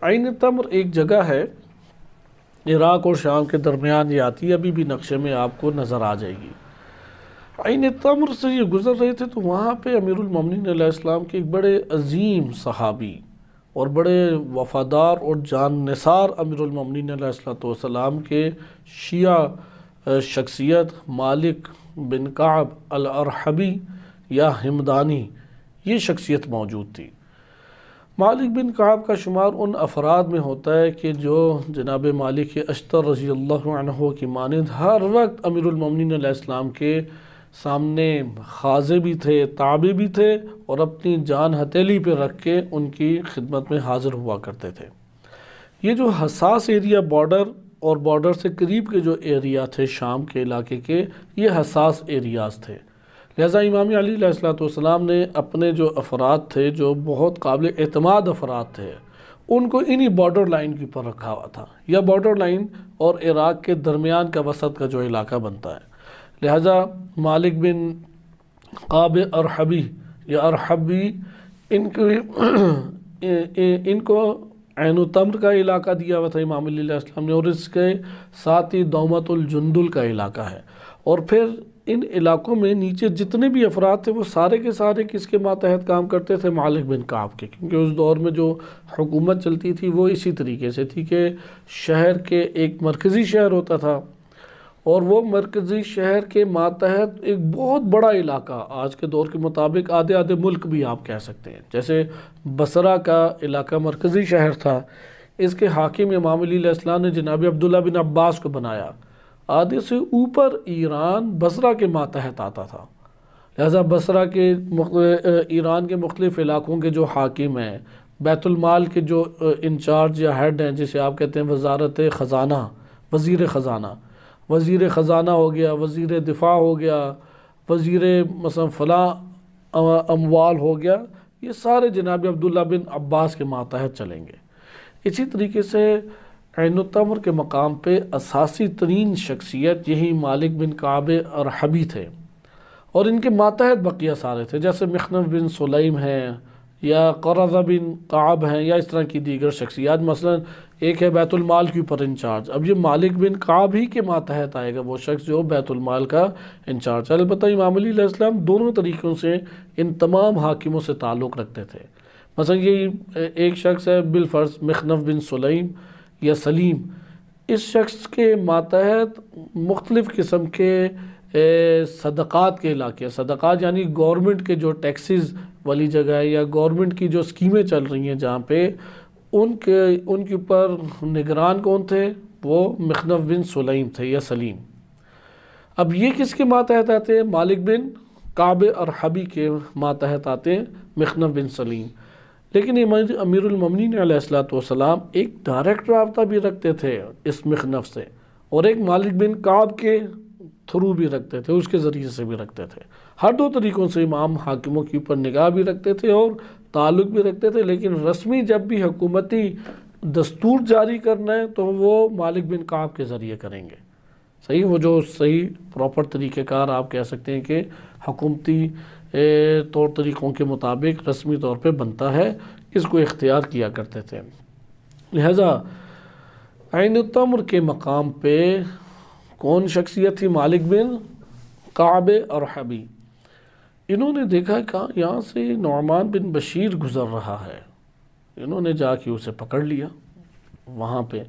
عین التمر ایک جگہ ہے عراق اور شام کے درمیان، یہ آتی ہے، ابھی بھی نقشے میں آپ کو نظر آ جائے گی۔ عین التمر سے یہ گزر رہے تھے تو وہاں پہ امیر المومنین علیہ السلام کے ایک بڑے عظیم صحابی اور بڑے وفادار اور جان نثار امیر المومنین علیہ السلام کے شیعہ شخصیت مالک بن کعب الارحبی یا ہمدانی، یہ شخصیت موجود تھی۔ مالک بن کعب کا شمار ان افراد میں ہوتا ہے کہ جو جناب مالک اشتر رضی اللہ عنہ کی مانند ہر وقت امیر المومنین علیہ السلام کے سامنے خاضع بھی تھے، تابع بھی تھے، اور اپنی جان ہتھیلی پہ رکھ کے ان کی خدمت میں حاضر ہوا کرتے تھے۔ یہ جو حساس ایریا بارڈر اور بارڈر سے قریب کے جو ایریا تھے شام کے علاقے کے، یہ حساس ایریاز تھے، لہٰذا امام علی علیہ السلام نے اپنے جو افراد تھے جو بہت قابل اعتماد افراد تھے ان کو انہی بارڈر لائن کے اوپر رکھا ہوا تھا، یا بارڈر لائن اور عراق کے درمیان کا وسط کا جو علاقہ بنتا ہے۔ لہٰذا مالک بن کعب ارحبی یا ارحبی ان کو عین التمر کا علاقہ دیا ہوا تھا امام علی علیہ السلام نے، اور اس کے ساتھ ہی دومت الجندل کا علاقہ ہے۔ اور پھر ان علاقوں میں نیچے جتنے بھی افراد تھے وہ سارے کے سارے کس کے ماتحت کام کرتے تھے؟ مالک بن کعب کے، کیونکہ اس دور میں جو حکومت چلتی تھی وہ اسی طریقے سے تھی کہ شہر کے ایک مرکزی شہر ہوتا تھا، اور وہ مرکزی شہر کے ماتحت ایک بہت بڑا علاقہ، آج کے دور کے مطابق آدھے آدھے ملک بھی آپ کہہ سکتے ہیں، جیسے بصرہ کا علاقہ مرکزی شہر تھا، اس کے حاکم امام علی علیہ السلام نے جناب عبداللہ بن عباس کو بنایا، آدھے سے اوپر ایران بصرہ کے ماتحت آتا تھا، لہذا بصرہ کے ایران کے مختلف علاقوں کے جو حاکم ہیں، بیت المال کے جو انچارج یا ہیڈ ہیں، جسے آپ کہتے ہیں وزارت خزانہ، وزیر خزانہ، وزیر خزانہ ہو گیا، وزیر دفاع ہو گیا، وزیر مثلا فلاں اموال ہو گیا، یہ سارے جناب عبداللہ بن عباس کے ماتحت چلیں گے۔ اسی طریقے سے عین التمر کے مقام پہ اساسی ترین شخصیت یہی مالک بن کعب ارحبی تھے، اور ان کے ماتحت بقیہ سارے تھے، جیسے مخنف بن سلیم ہیں یا قرظہ بن کعب ہیں، یا اس طرح کی دیگر شخصیات، مثلا ایک ہے بیت المال کے اوپر انچارج، اب یہ مالک بن کعب ہی کے ماتحت آئے گا وہ شخص جو بیت المال کا انچارج ہے۔ البتہ امام علی علیہ السلام دونوں طریقوں سے ان تمام حاکموں سے تعلق رکھتے تھے۔ مثلا یہ ایک شخص ہے بالفرض مخنف بن سلیم یا سلیم، اس شخص کے ماتحت مختلف قسم کے صدقات کے علاقے، صدقات یعنی گورنمنٹ کے جو ٹیکسز والی جگہ ہے یا گورنمنٹ کی جو اسکیمیں چل رہی ہیں جہاں پہ ان کے اوپر نگران کون تھے؟ وہ مخنف بن سلیم تھے یا سلیم۔ اب یہ کس کے ماتحت آتے ہیں؟ مالک بن کعب ارحبی کے ماتحت آتے ہیں مخنف بن سلیم۔ لیکن امیر المومنین علیہ الصلوۃ والسلام ایک ڈائریکٹ رابطہ بھی رکھتے تھے اس مخنف سے، اور ایک مالک بن کعب کے تھرو بھی رکھتے تھے، اس کے ذریعے سے بھی رکھتے تھے۔ ہر دو طریقوں سے امام حاکموں کے اوپر نگاہ بھی رکھتے تھے اور تعلق بھی رکھتے تھے، لیکن رسمی جب بھی حکومتی دستور جاری کرنا ہے تو وہ مالک بن کعب کے ذریعے کریں گے۔ صحیح، وہ جو صحیح پراپر طریقہ کار آپ کہہ سکتے ہیں کہ حکومتی طور طریقوں کے مطابق رسمی طور پہ بنتا ہے، اس کو اختیار کیا کرتے تھے۔ لہذا عین التمر کے مقام پہ کون شخصیت تھی؟ مالک بن کعب ارحبی۔ انہوں نے دیکھا کہ یہاں سے نعمان بن بشیر گزر رہا ہے، انہوں نے جا کے اسے پکڑ لیا وہاں پہ،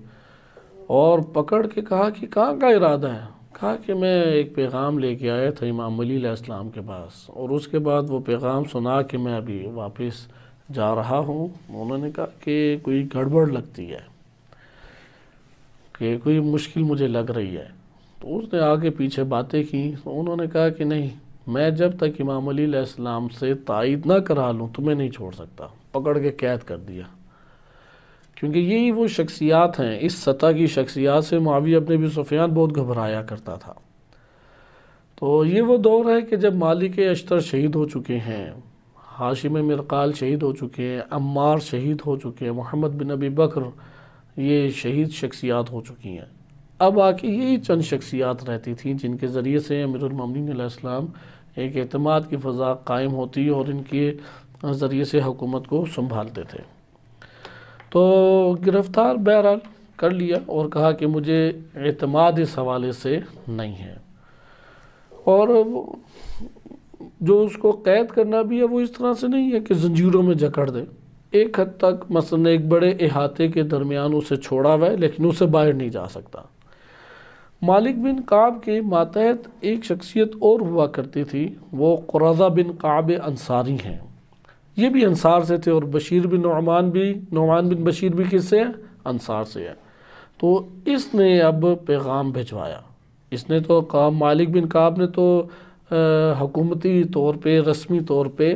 اور پکڑ کے کہا کہ کہاں کا ارادہ ہے؟ کہا کہ میں ایک پیغام لے کے آیا تھا امام علی علیہ السلام کے پاس، اور اس کے بعد وہ پیغام سنا کہ میں ابھی واپس جا رہا ہوں۔ انہوں نے کہا کہ کوئی گڑبڑ لگتی ہے، کہ کوئی مشکل مجھے لگ رہی ہے۔ تو اس نے آگے پیچھے باتیں کی، تو انہوں نے کہا کہ نہیں، میں جب تک امام علی علیہ السلام سے تائید نہ کرا لوں تمہیں نہیں چھوڑ سکتا۔ پکڑ کے قید کر دیا، کیونکہ یہی وہ شخصیات ہیں، اس سطح کی شخصیات سے معاویہ بن ابی سفیان بہت گھبرایا کرتا تھا۔ تو یہ وہ دور ہے کہ جب مالک اشتر شہید ہو چکے ہیں، ہاشم مرقال شہید ہو چکے ہیں، عمار شہید ہو چکے ہیں، محمد بن ابی بکر یہ شہید شخصیات ہو چکی ہیں۔ اب آ کے یہی چند شخصیات رہتی تھیں جن کے ذریعے سے امیر المومنین علیہ السلام ایک اعتماد کی فضا قائم ہوتی اور ان کے ذریعے سے حکومت کو سنبھالتے تھے۔ تو گرفتار بہرحال کر لیا اور کہا کہ مجھے اعتماد اس حوالے سے نہیں ہے، اور جو اس کو قید کرنا بھی ہے وہ اس طرح سے نہیں ہے کہ زنجیروں میں جکڑ دے، ایک حد تک مثلا ایک بڑے احاطے کے درمیان اسے چھوڑا ہوا ہے، لیکن اسے باہر نہیں جا سکتا۔ مالک بن کعب کے ماتحت ایک شخصیت اور ہوا کرتی تھی، وہ قرظہ بن کعب انصاری ہیں، یہ بھی انصار سے تھے، اور نعمان بن بشیر بھی کس سے ہے؟ انصار سے ہے۔ تو اس نے اب پیغام بھجوایا، اس نے تو کہا، مالک بن کعب نے تو حکومتی طور پہ رسمی طور پہ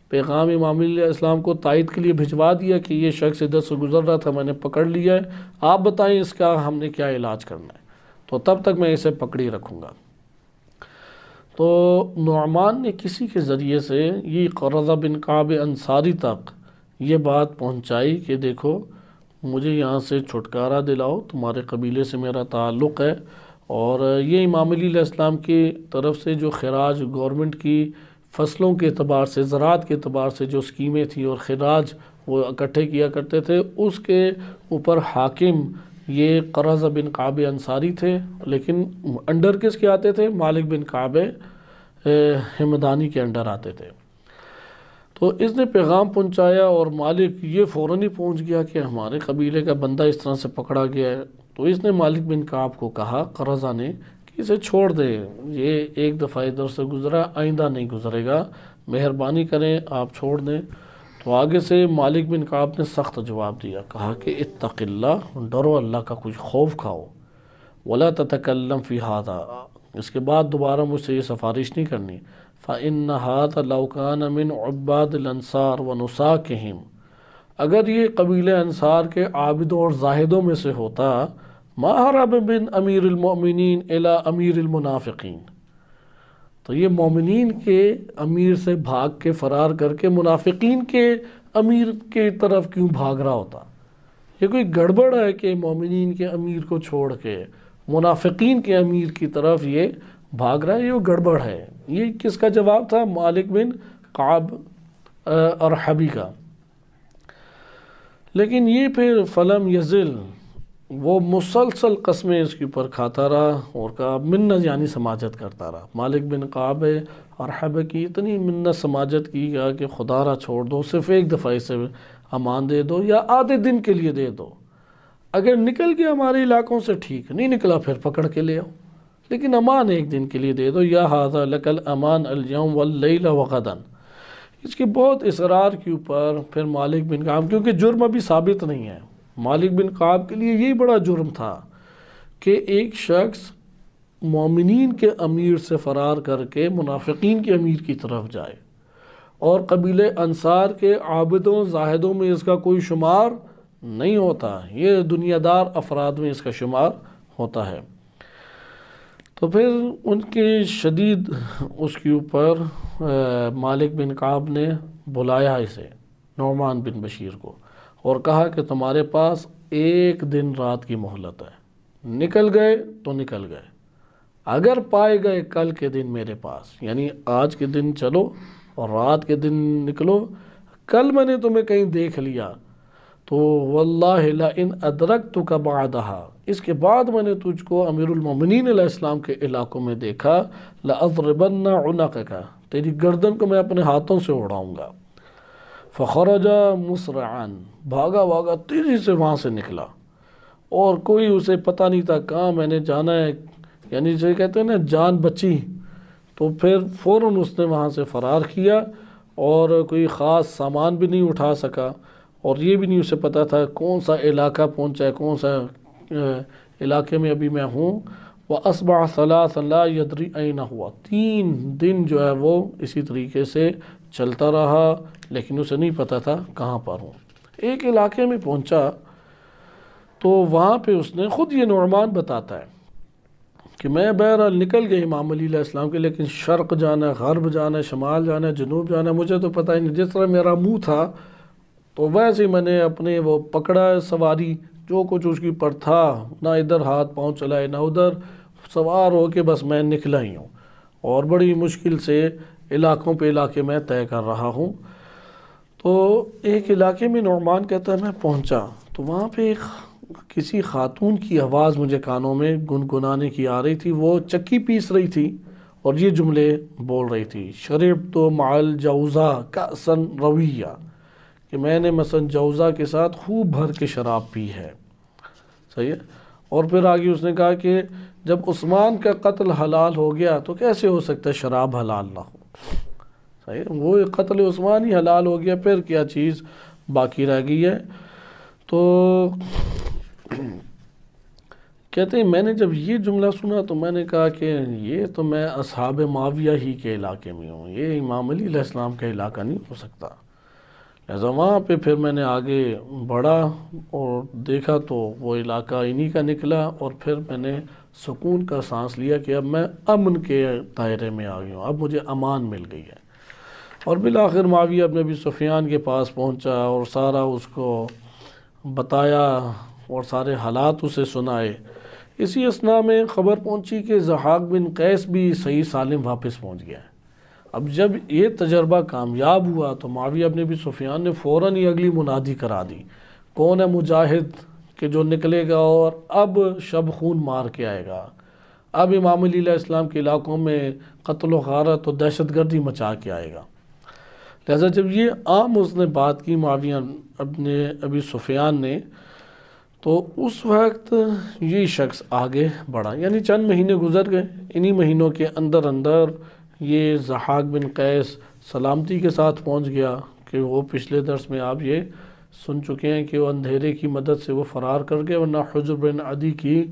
پیغام امام علیہ السلام کو تائید کے لیے بھجوا دیا کہ یہ شخص ادھر سے گزر رہا تھا، میں نے پکڑ لیا ہے، آپ بتائیں اس کا ہم نے کیا علاج کرنا ہے، تو تب تک میں اسے پکڑی رکھوں گا۔ تو نعمان نے کسی کے ذریعے سے یہ قرظہ بن کعب انصاری تک یہ بات پہنچائی کہ دیکھو مجھے یہاں سے چھٹکارا دلاؤ، تمہارے قبیلے سے میرا تعلق ہے، اور یہ امام علی علیہ السلام کی طرف سے جو خراج گورنمنٹ کی فصلوں کے اعتبار سے، زراعت کے اعتبار سے جو اسکیمیں تھیں اور خراج وہ اکٹھے کیا کرتے تھے، اس کے اوپر حاکم یہ قرظہ بن کعب انصاری تھے، لیکن انڈر کس کے آتے تھے؟ مالک بن کعب ہمدانی کے انڈر آتے تھے۔ تو اس نے پیغام پہنچایا اور مالک یہ فوراً ہی پہنچ گیا کہ ہمارے قبیلے کا بندہ اس طرح سے پکڑا گیا ہے۔ تو اس نے مالک بن کعب کو کہا، قرظہ نے، کہ اسے چھوڑ دے، یہ ایک دفعہ ادھر سے گزرا، آئندہ نہیں گزرے گا، مہربانی کریں آپ چھوڑ دیں۔ تو آگے سے مالک بن کعب نے سخت جواب دیا، کہا کہ اتق اللہ، ڈرو اللہ کا، کچھ خوف کھاؤ، ولا تتکلم فی ھذا، اس کے بعد دوبارہ مجھ سے یہ سفارش نہیں کرنی، فإن ھذا لو کان من عباد الانصار ونساکہم، اگر یہ قبیلہ انصار کے عابدوں اور زاہدوں میں سے ہوتا، ما ہرب من امیر المؤمنین الی امیر المنافقین، تو یہ مومنین کے امیر سے بھاگ کے فرار کر کے منافقین کے امیر کی طرف کیوں بھاگ رہا ہوتا؟ یہ کوئی گڑبڑ ہے کہ مومنین کے امیر کو چھوڑ کے منافقین کے امیر کی طرف یہ بھاگ رہا ہے، یہ گڑبڑ ہے۔ یہ کس کا جواب تھا؟ مالک بن کعب ارحبی کا۔ لیکن یہ پھر فلم یزل، وہ مسلسل قسمیں اس کے اوپر کھاتا رہا اور کہا منت، یعنی سماجت کرتا رہا۔ مالک بن کعب ارحبی کی اتنی منت سماجت کی گیا کہ خدا را چھوڑ دو، صرف ایک دفعہ اسے امان دے دو یا آدھے دن کے لیے دے دو، اگر نکل گیا ہمارے علاقوں سے ٹھیک، نہیں نکلا پھر پکڑ کے لے آؤ، لیکن امان ایک دن کے لیے دے دو، یا ھذا لک الامان اليوم واللیل وغدا۔ اس کے بہت اصرار کے اوپر پھر مالک بن کعب، کیونکہ جرم ابھی ثابت نہیں ہے، مالک بن کعب کے لیے یہی بڑا جرم تھا کہ ایک شخص مومنین کے امیر سے فرار کر کے منافقین کے امیر کی طرف جائے، اور قبیلے انصار کے عابدوں زاہدوں میں اس کا کوئی شمار نہیں ہوتا، یہ دنیا دار افراد میں اس کا شمار ہوتا ہے۔ تو پھر ان کے شدید اس کے اوپر مالک بن کعب نے بلایا اسے، نعمان بن بشیر کو، اور کہا کہ تمہارے پاس 1 دن رات کی مہلت ہے، نکل گئے تو نکل گئے، اگر پائے گئے کل کے دن میرے پاس، یعنی آج کے دن چلو اور رات کے دن نکلو، کل میں نے تمہیں کہیں دیکھ لیا تو واللہ لئن ادرکتک بعدہا، اس کے بعد میں نے تجھ کو امیر المومنین علیہ السلام کے علاقوں میں دیکھا، لأضربن عنقک، تیری گردن کو میں اپنے ہاتھوں سے اڑاؤں گا۔ فخرج مسرعا، بھاگا بھاگا تیزی سے وہاں سے نکلا، اور کوئی اسے پتہ نہیں تھا کہاں میں نے جانا ہے، یعنی جو کہتے ہیں نا جان بچی، تو پھر فوراً اس نے وہاں سے فرار کیا، اور کوئی خاص سامان بھی نہیں اٹھا سکا، اور یہ بھی نہیں اسے پتہ تھا کون سا علاقہ پہنچا ہے، کون سا علاقے میں ابھی میں ہوں۔ وَأَصْبَحَ ثَلَاثًا لَا يَدْرِي أَيْنَ هُوَ، 3 دن جو ہے وہ اسی طریقے سے چلتا رہا، لیکن اسے نہیں پتہ تھا کہاں پر ہوں۔ ایک علاقے میں پہنچا تو وہاں پہ اس نے خود، یہ نعمان بتاتا ہے کہ میں بہرحال نکل گیا امام علی علیہ السلام کے، لیکن شرق جانا ہے، غرب جانا ہے، شمال جانا ہے، جنوب جانا ہے، مجھے تو پتہ ہی نہیں، جس طرح میرا منہ تھا تو ویسے ہی میں نے اپنے وہ پکڑا ہے سواری، جو کچھ اس کی پر تھا، نہ ادھر ہاتھ پاؤں چلائے نہ ادھر، سوار ہو کے بس میں نکلا ہی ہوں، اور بڑی مشکل سے علاقوں پہ علاقے میں طے کر رہا ہوں۔ تو ایک علاقے میں نعمان کہتا ہے میں پہنچا تو وہاں پہ کسی خاتون کی آواز مجھے کانوں میں گنگنانے کی آ رہی تھی، وہ چکی پیس رہی تھی اور یہ جملے بول رہی تھی، شربت مع الجوزا کأسا رویہ، کہ میں نے مثلا جوزہ کے ساتھ خوب بھر کے شراب پی ہے، صحیح ہے۔ اور پھر آگے اس نے کہا کہ جب عثمان کا قتل حلال ہو گیا تو کیسے ہو سکتا ہے شراب حلال نہ ہو، صحیح ہے، وہ قتل عثمان ہی حلال ہو گیا، پھر کیا چیز باقی رہ گئی ہے۔ تو کہتے ہیں میں نے جب یہ جملہ سنا تو میں نے کہا کہ یہ تو میں اصحاب معاویہ ہی کے علاقے میں ہوں، یہ امام علی علیہ السلام کا علاقہ نہیں ہو سکتا۔ لہذا وہاں پہ پھر میں نے آگے بڑھا اور دیکھا تو وہ علاقہ انہی کا نکلا، اور پھر میں نے سکون کا سانس لیا کہ اب میں امن کے دائرے میں آ گیا ہوں، اب مجھے امان مل گئی ہے۔ اور بالآخر معاویہ ابن ابی سفیان کے پاس پہنچا اور سارا اس کو بتایا اور سارے حالات اسے سنائے۔ اسی اثناء میں خبر پہنچی کہ ضحاک بن قیس بھی صحیح سالم واپس پہنچ گیا ہے۔ اب جب یہ تجربہ کامیاب ہوا تو معاویہ ابن ابی سفیان نے فوراً ہی اگلی منادی کرا دی، کون ہے مجاہد کہ جو نکلے گا اور اب شب خون مار کے آئے گا، اب امام علی علیہ السلام کے علاقوں میں قتل و غارت و دہشت گردی مچا کے آئے گا۔ لہذا جب یہ عام اس نے بات کی معاویہ ابن ابی سفیان نے، تو اس وقت یہ شخص آگے بڑھا، یعنی چند مہینے گزر گئے، انہی مہینوں کے اندر اندر یہ ضحاک بن قیس سلامتی کے ساتھ پہنچ گیا، کہ وہ پچھلے درس میں آپ یہ سن چکے ہیں کہ وہ اندھیرے کی مدد سے وہ فرار کر گئے، ورنہ حجر بن عدی کی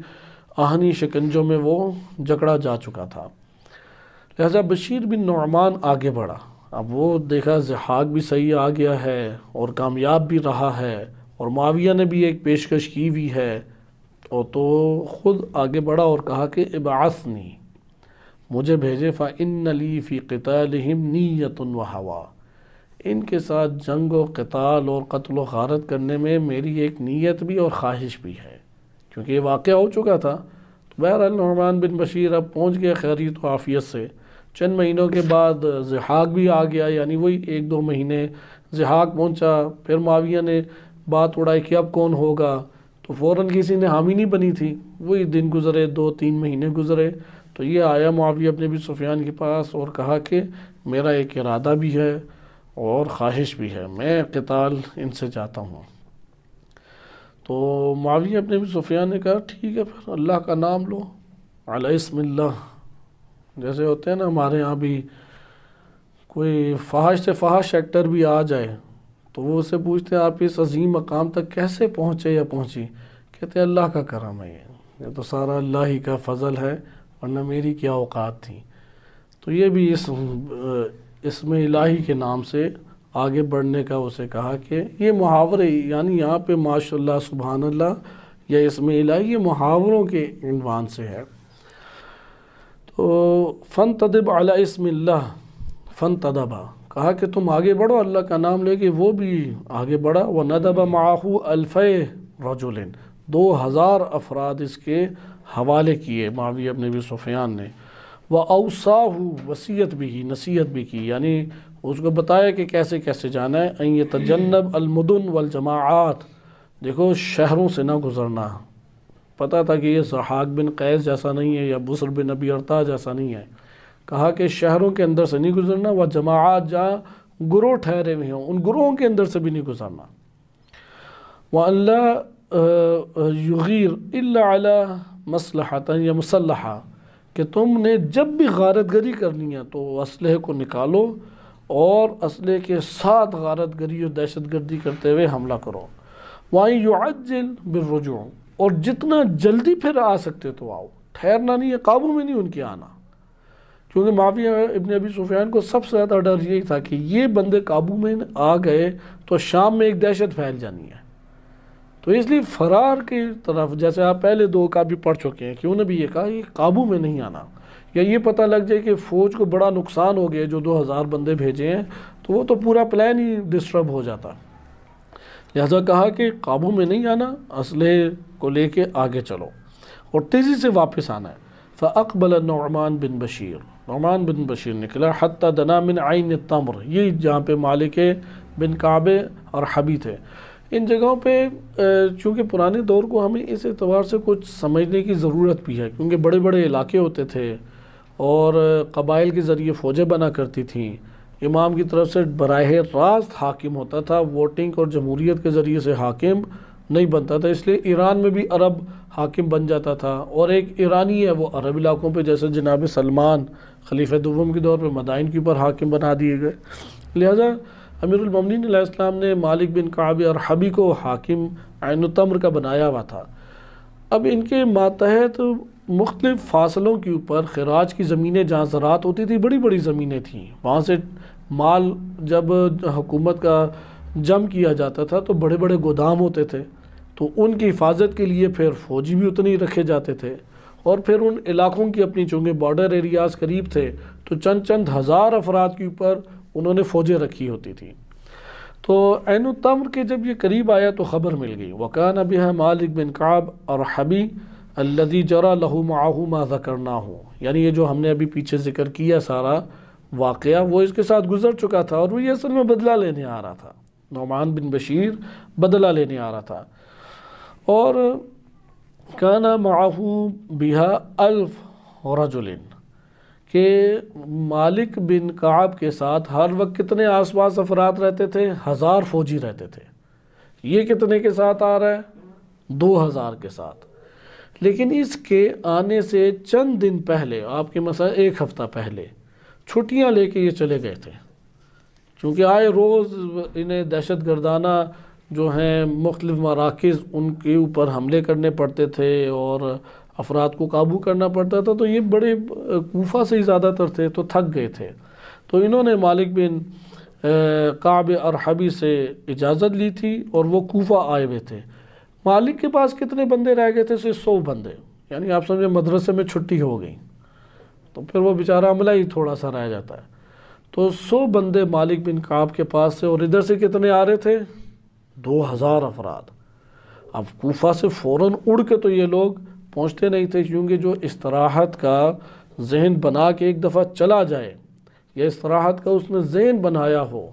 آہنی شکنجوں میں وہ جکڑا جا چکا تھا۔ لہذا بشیر بن نعمان آگے بڑھا، اب وہ دیکھا ضحاک بھی صحیح آ گیا ہے اور کامیاب بھی رہا ہے، اور معاویہ نے بھی ایک پیشکش کی ہوئی ہے، اور تو خود آگے بڑھا اور کہا کہ ابعثنی، مجھے بھیجے، فَإِنَّ لِي فِي قِتَالِهِمْ نِيَّةٌ وَهَوَىٰ، ان کے ساتھ جنگ و قتال اور قتل و غارت کرنے میں میری ایک نیت بھی اور خواہش بھی ہے، کیونکہ یہ واقعہ ہو چکا تھا۔ تو بہرحال نعمان بن بشیر اب پہنچ گیا خیریت و عافیت سے۔ چند مہینوں کے بعد ضحاک بھی آ گیا، یعنی وہی 1-2 مہینے ضحاک پہنچا، پھر معاویہ نے بات اڑائی کہ اب کون ہوگا، تو فوراً کسی نے حامی نہیں بنی تھی، وہی دن گزرے، 2-3 مہینے گزرے، تو یہ آیا معاویہ ابن ابی سفیان کے پاس اور کہا کہ میرا ایک ارادہ بھی ہے اور خواہش بھی ہے، میں قتال ان سے چاہتا ہوں۔ تو معاویہ ابن ابی سفیان نے کہا ٹھیک ہے، پھر اللہ کا نام لو، علی اسم اللہ، جیسے ہوتے ہیں نا ہمارے ہاں بھی کوئی فحش سے فحش ایکٹر بھی آ جائے تو وہ اسے پوچھتے ہیں آپ اس عظیم مقام تک کیسے پہنچے یا پہنچی، کہتے ہیں اللہ کا کرم ہے، یہ تو سارا اللہ ہی کا فضل ہے، ورنہ میری کیا اوقات تھی۔ تو یہ بھی اسم الہی کے نام سے آگے بڑھنے کا اسے کہا کہ یہ محاورے، یعنی یہاں پہ ماشاء اللہ سبحان اللہ یا اسم الہی یہ محاوروں کے عنوان سے ہے۔ تو فَانْتَدِبْ عَلَى اسم اللہ فَانْتَدَبَ، کہا کہ تم آگے بڑھو اللہ کا نام لے کے، وہ بھی آگے بڑھا۔ وَنَدَبَ مَعَهُ أَلْفَيْ رَجُلٍ، 2000 افراد اس کے حوالے کیے معاویہ بن ابی سفیان نے۔ وَأَوْصَاهُ، وصیت بھی کی، نصیحت بھی کی، یعنی اس کو بتایا کہ کیسے کیسے جانا ہے۔ أَن يَتَجَنَّبْ الْمُدُنْ وَالْجَمَاعَاتِ، دیکھو شہروں سے نہ گزرنا، پتہ تھا کہ یہ ضحاک بن قیس جیسا نہیں ہے یا بصر بن ابی ارطا جیسا نہیں ہے، کہا کہ شہروں کے اندر سے نہیں گزرنا، وہ جماعات جہاں گروہ ٹھہرے ہوئے ہوں ان گروہوں کے اندر سے بھی نہیں گزرنا۔ وَأَن لَا يُغِيرْ إِلَّا عَلَى مَصْلَحَةٍ یا مُصَلَّحَةٍ، کہ تم نے جب بھی غارت گری کرنی ہے تو اسلحے کو نکالو اور اسلحے کے ساتھ غارت گری اور دہشت گردی کرتے ہوئے حملہ کرو۔ وَأَن يُعَجِّلْ بِالرُّجُوعِ، اور جتنا جلدی پھر آ سکتے تو آؤ، ٹھہرنا نہیں ہے، قابو میں نہیں ان کے آنا، کیونکہ معاویہ ابن ابی سفیان کو سب سے زیادہ ڈر یہی تھا کہ یہ بندے قابو میں آ گئے تو شام میں ایک دہشت پھیل جانی ہے، تو اس لیے فرار کی طرف، جیسے آپ پہلے 2 کا بھی پڑھ چکے ہیں کہ انہوں نے بھی یہ کہا کہ قابو میں نہیں آنا، یا یہ پتہ لگ جائے کہ فوج کو بڑا نقصان ہو گیا جو 2000 بندے بھیجے ہیں تو وہ تو پورا پلان ہی ڈسٹرب ہو جاتا، لہذا کہا کہ قابو میں نہیں آنا، اسلحے کو لے کے آگے چلو اور تیزی سے واپس آنا ہے۔ فَأَقْبَلَ نعمان بن بشیر، نعمان بن بشیر نکلا، حتی دنا من عین التمر، یہ جہاں پہ مالک بن کعب اور حبی تھے۔ ان جگہوں پہ چونکہ پرانے دور کو ہمیں اس اعتبار سے کچھ سمجھنے کی ضرورت بھی ہے، کیونکہ بڑے بڑے علاقے ہوتے تھے اور قبائل کے ذریعے فوجیں بنا کرتی تھیں، امام کی طرف سے براہ راست حاکم ہوتا تھا، ووٹنگ اور جمہوریت کے ذریعے سے حاکم نہیں بنتا تھا، اس لیے ایران میں بھی عرب حاکم بن جاتا تھا، اور ایک ایرانی ہے وہ عرب علاقوں پہ، جیسے جناب سلمان خلیفہ دوم کے دور پہ مدائن کے اوپر حاکم بنا دیے گئے، لہذا امیر المومنین علیہ السلام نے مالک بن کعب اور حبی کو حاکم عین التمر کا بنایا ہوا تھا۔ اب ان کے ماتحت مختلف فاصلوں کے اوپر خراج کی زمینیں جہاں زراعت ہوتی تھی، بڑی بڑی زمینیں تھیں، وہاں سے مال جب حکومت کا جم کیا جاتا تھا تو بڑے بڑے گودام ہوتے تھے، تو ان کی حفاظت کے لیے پھر فوجی بھی اتنے ہی رکھے جاتے تھے، اور پھر ان علاقوں کی اپنی چونکہ بارڈر ایریاز قریب تھے تو چند ہزار افراد کے اوپر انہوں نے فوجیں رکھی ہوتی تھیں۔ تو عین التمر کے جب یہ قریب آیا تو خبر مل گئی، وَكَانَ بِهَا مالک بن کعب اور حبی الذي جرى له معه ما ذكرناه، یعنی یہ جو ہم نے ابھی پیچھے ذکر کیا سارا واقعہ وہ اس کے ساتھ گزر چکا تھا، اور وہ یہ اصل میں بدلہ لینے آ رہا تھا، نعمان بن بشیر بدلہ لینے آ رہا تھا۔ اور كان معه بها 1000 رجل، کہ مالک بن کعب کے ساتھ ہر وقت کتنے آس پاس افراد رہتے تھے؟ 1000 فوجی رہتے تھے۔ یہ کتنے کے ساتھ آ رہا ہے؟ 2000 کے ساتھ۔ لیکن اس کے آنے سے چند دن پہلے، آپ کے مثلا 1 ہفتہ پہلے، چھٹیاں لے کے یہ چلے گئے تھے، کیونکہ آئے روز انہیں دہشت گردانہ جو ہیں مختلف مراکز ان کے اوپر حملے کرنے پڑتے تھے اور افراد کو قابو کرنا پڑتا تھا، تو یہ بڑے کوفہ سے ہی زیادہ تر تھے تو تھک گئے تھے، تو انہوں نے مالک بن کعب اور حبی سے اجازت لی تھی اور وہ کوفہ آئے ہوئے تھے۔ مالک کے پاس کتنے بندے رہ گئے تھے؟ صرف 100 بندے، یعنی آپ سمجھیں مدرسے میں چھٹی ہو گئی تو پھر وہ بیچارہ عملہ ہی تھوڑا سا رہ جاتا ہے، تو 100 بندے مالک بن کعب کے پاس سے، اور ادھر سے کتنے آ رہے تھے؟ 2000 افراد۔ اب کوفہ سے فوراً اڑ کے تو یہ لوگ پہنچتے نہیں تھے، کیونکہ جو استراحت کا ذہن بنا کے ایک دفعہ چلا جائے، یا استراحت کا اس نے ذہن بنایا ہو،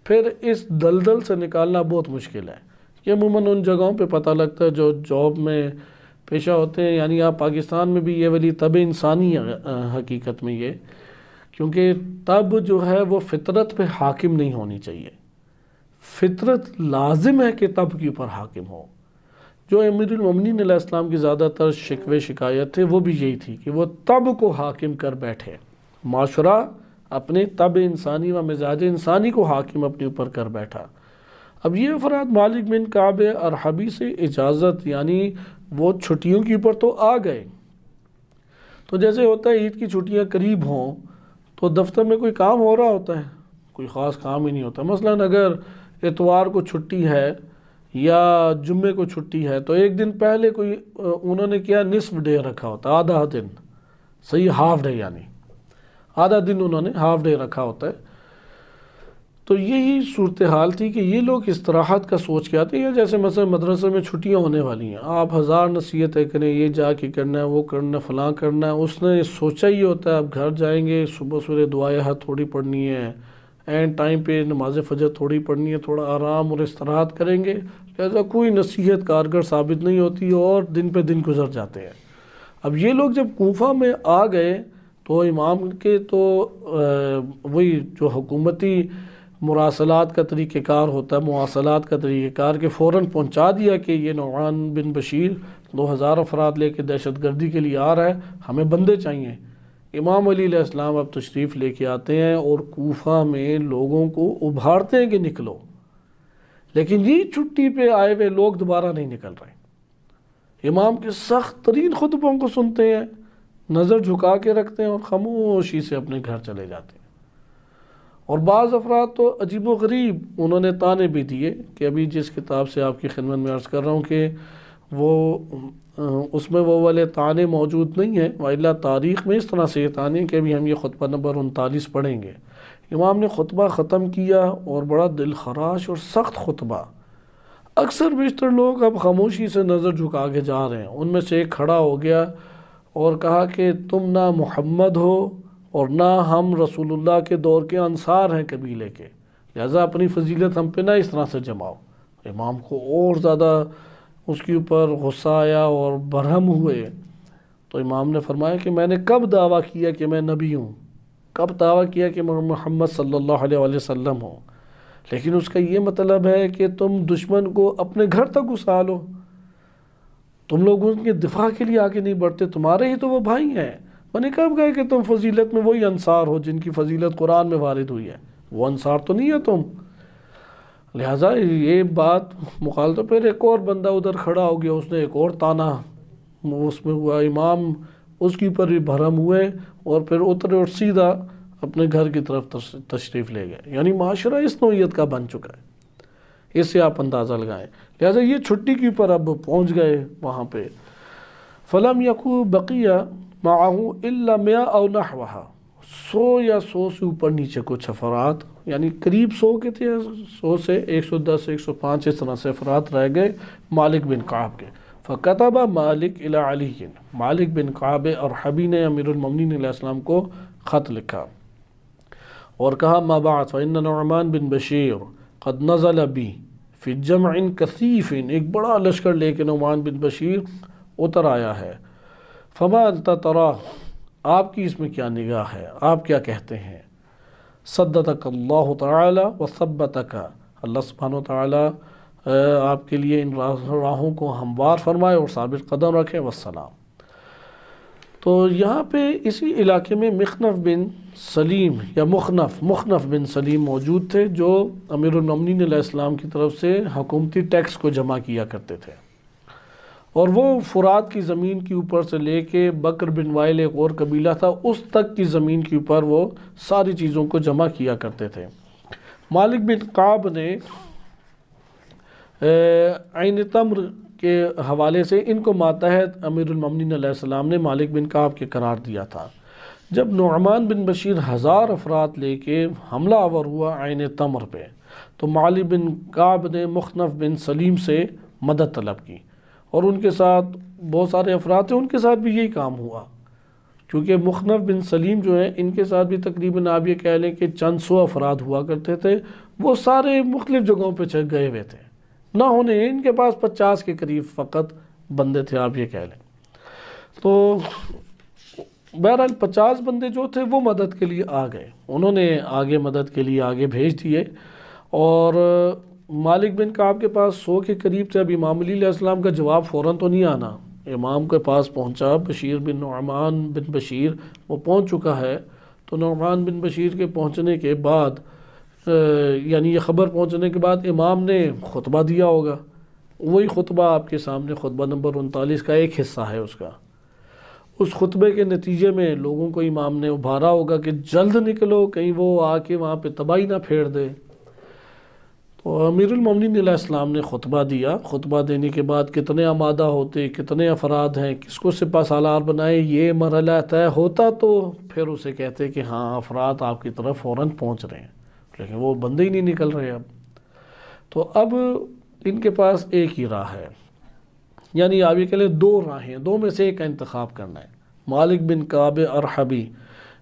پھر اس دلدل سے نکالنا بہت مشکل ہے۔ یہ عموماً ان جگہوں پہ پتہ لگتا ہے جو جاب میں پیشہ ہوتے ہیں، یعنی آپ پاکستان میں بھی یہ والی طب انسانی حقیقت میں یہ، کیونکہ طب جو ہے وہ فطرت پہ حاکم نہیں ہونی چاہیے، فطرت لازم ہے کہ طب کے اوپر حاکم ہو۔ جو امیر المومنین علیہ السلام کی زیادہ تر شکوے شکایت تھے وہ بھی یہی تھی کہ وہ طب کو حاکم کر بیٹھے، معاشرہ اپنے طب انسانی و مزاج انسانی کو حاکم اپنے اوپر کر بیٹھا۔ اب یہ افراد مالک بن کعب اور حبی سے اجازت، یعنی وہ چھٹیوں کے اوپر تو آ گئے، تو جیسے ہوتا ہے عید کی چھٹیاں قریب ہوں تو دفتر میں کوئی کام ہو رہا ہوتا ہے؟ کوئی خاص کام ہی نہیں ہوتا. مثلاً اگر اتوار کو چھٹی ہے یا جمعے کو چھٹی ہے تو ایک دن پہلے کوئی انہوں نے کیا نصف ڈے رکھا ہوتا ہے، آدھا دن، صحیح ہاف ڈے، یعنی آدھا دن انہوں نے ہاف ڈے رکھا ہوتا ہے. تو یہی صورتحال تھی کہ یہ لوگ استراحت کا سوچ کے آتے ہیں. جیسے مثلا مدرسے میں چھٹیاں ہونے والی ہیں، آپ ہزار نصیحتیں کریں، یہ جا کے کرنا ہے، وہ کرنا ہے، فلاں کرنا ہے، اس نے سوچا ہی ہوتا ہے اب گھر جائیں گے، صبح سویرے دعائے حد تھوڑی پڑھنی ہے، اینڈ ٹائم پہ نماز فجر تھوڑی پڑھنی ہے، تھوڑا آرام اور استراحت کریں گے، لہذا کوئی نصیحت کارگر ثابت نہیں ہوتی اور دن پہ دن گزر جاتے ہیں. اب یہ لوگ جب کوفہ میں آ گئے تو امام کے تو وہی جو حکومتی مراسلات کا طریقہ کار ہوتا ہے، مواصلات کا طریقہ کار، کہ فوراً پہنچا دیا کہ یہ نعمان بن بشیر 2000 افراد لے کے دہشت گردی کے لیے آ رہا ہے، ہمیں بندے چاہیے. امام علی علیہ السلام اب تشریف لے کے آتے ہیں اور کوفہ میں لوگوں کو ابھارتے ہیں کہ نکلو، لیکن یہ چھٹی پہ آئے ہوئے لوگ دوبارہ نہیں نکل رہے. امام کے سخت ترین خطبوں کو سنتے ہیں، نظر جھکا کے رکھتے ہیں اور خاموشی سے اپنے گھر چلے جاتے ہیں. اور بعض افراد تو عجیب و غریب انہوں نے تانے بھی دیے کہ ابھی جس کتاب سے آپ کی خدمت میں عرض کر رہا ہوں کہ وہ اس میں وہ والے تانے موجود نہیں ہیں، وإلا تاریخ میں اس طرح سے یہ تانے کہ ابھی ہم یہ خطبہ نمبر 39 پڑھیں گے. امام نے خطبہ ختم کیا اور بڑا دل خراش اور سخت خطبہ. اکثر بیشتر لوگ اب خاموشی سے نظر جھکا کے جا رہے ہیں. ان میں سے ایک کھڑا ہو گیا اور کہا کہ تم نہ محمد ہو اور نہ ہم رسول اللہ کے دور کے انصار ہیں قبیلے کے، لہذا اپنی فضیلت ہم پہ نہ اس طرح سے جماؤ. امام کو اور زیادہ اس کے اوپر غصہ آیا اور برہم ہوئے. تو امام نے فرمایا کہ میں نے کب دعویٰ کیا کہ میں نبی ہوں، کب دعویٰ کیا کہ میں محمد صلی اللہ علیہ وسلم ہوں، لیکن اس کا یہ مطلب ہے کہ تم دشمن کو اپنے گھر تک گھسا لو، تم لوگ ان کے دفاع کے لیے آگے نہیں بڑھتے، تمہارے ہی تو وہ بھائی ہیں. میں نے کب کہا کہ تم فضیلت میں وہی انصار ہو جن کی فضیلت قرآن میں وارد ہوئی ہے، وہ انصار تو نہیں ہے تم. لہٰذا یہ بات مخالف. تو پھر ایک اور بندہ ادھر کھڑا ہو گیا، اس نے ایک اور تانا اس میں ہوا. امام اس کے اوپر بھی بھرم ہوئے اور پھر اترے اور سیدھا اپنے گھر کی طرف تشریف لے گئے. یعنی معاشرہ اس نوعیت کا بن چکا ہے، اس سے آپ اندازہ لگائیں. لہٰذا یہ چھٹی کے اوپر اب پہنچ گئے وہاں پہ. فلم یکو بقیہ معہو الا 100 او نحوہا، 100 یا 100 سے اوپر نیچے کچھ افراد، یعنی قریب 100 کے تھے، 100 سے 110 105 اس طرح سے افراد رہ گئے مالک بن کعب کے. فکتب مالک الی علی، مالک بن کعب ارحبی نے امیر المومنین علیہ السلام کو خط لکھا اور کہا ما بعد فإن نعمان بن بشیر قد نزل بی فی جمع کثیف، ایک بڑا لشکر لے کے نعمان بن بشیر اتر آیا ہے. فما انت ترا، آپ کی اس میں کیا نگاہ ہے، آپ کیا کہتے ہیں. صدتک اللہ تعالی وثبتک، اللہ سبحانہ وتعالی آپ کے لیے ان راہوں کو ہموار فرمائے اور ثابت قدم رکھے. والسلام. تو یہاں پہ اسی علاقے میں مخنف بن سلیم یا مخنف بن سلیم موجود تھے، جو امیر المومنین علیہ السلام کی طرف سے حکومتی ٹیکس کو جمع کیا کرتے تھے، اور وہ فرات کی زمین کے اوپر سے لے کے بکر بن وائل ایک اور قبیلہ تھا، اس تک کی زمین کے اوپر وہ ساری چیزوں کو جمع کیا کرتے تھے. مالک بن کعب نے عین تمر کے حوالے سے ان کو ماتحت امیر المومنین علیہ السلام نے مالک بن کعب کے قرار دیا تھا. جب نعمان بن بشیر 1000 افراد لے کے حملہ آور ہوا عین تمر پہ، تو مالک بن کعب نے مخنف بن سلیم سے مدد طلب کی، اور ان کے ساتھ بہت سارے افراد تھے، ان کے ساتھ بھی یہی کام ہوا. کیونکہ مخنف بن سلیم جو ہیں ان کے ساتھ بھی تقریباً آپ یہ کہہ لیں کہ چند 100 افراد ہوا کرتے تھے، وہ سارے مختلف جگہوں پہ گئے ہوئے تھے، نہ ہونے ان کے پاس 50 کے قریب فقط بندے تھے آپ یہ کہہ لیں. تو بہرحال 50 بندے جو تھے وہ مدد کے لیے آ گئے، انہوں نے آگے مدد کے لیے آگے بھیج دیے. اور مالک بن کعب کے پاس 100 کے قریب تھے. اب امام علی علیہ السلام کا جواب فوراً تو نہیں آنا، امام کے پاس پہنچا بشیر بن نعمان بن بشیر، وہ پہنچ چکا ہے. تو نعمان بن بشیر کے پہنچنے کے بعد یعنی یہ خبر پہنچنے کے بعد امام نے خطبہ دیا ہوگا، وہی خطبہ آپ کے سامنے خطبہ نمبر 39 کا ایک حصہ ہے اس کا. اس خطبے کے نتیجے میں لوگوں کو امام نے ابھارا ہوگا کہ جلد نکلو، کہیں وہ آ کے وہاں پہ تباہی نہ پھیر دے۔ تو امیر المومنین علیہ السلام نے خطبہ دیا۔ خطبہ دینے کے بعد کتنے آمادہ ہوتے، کتنے افراد ہیں، کس کو سپہ سالار بنائے، یہ مرحلہ طے ہوتا تو پھر اسے کہتے کہ ہاں افراد آپ کی طرف فوراً پہنچ رہے ہیں، لیکن وہ بندے ہی نہیں نکل رہے اب۔ تو اب ان کے پاس ایک ہی راہ ہے، یعنی آپ یہ کہہ لیں دو راہیں، دو میں سے ایک کا انتخاب کرنا ہے۔ مالک بن کعب ارحبی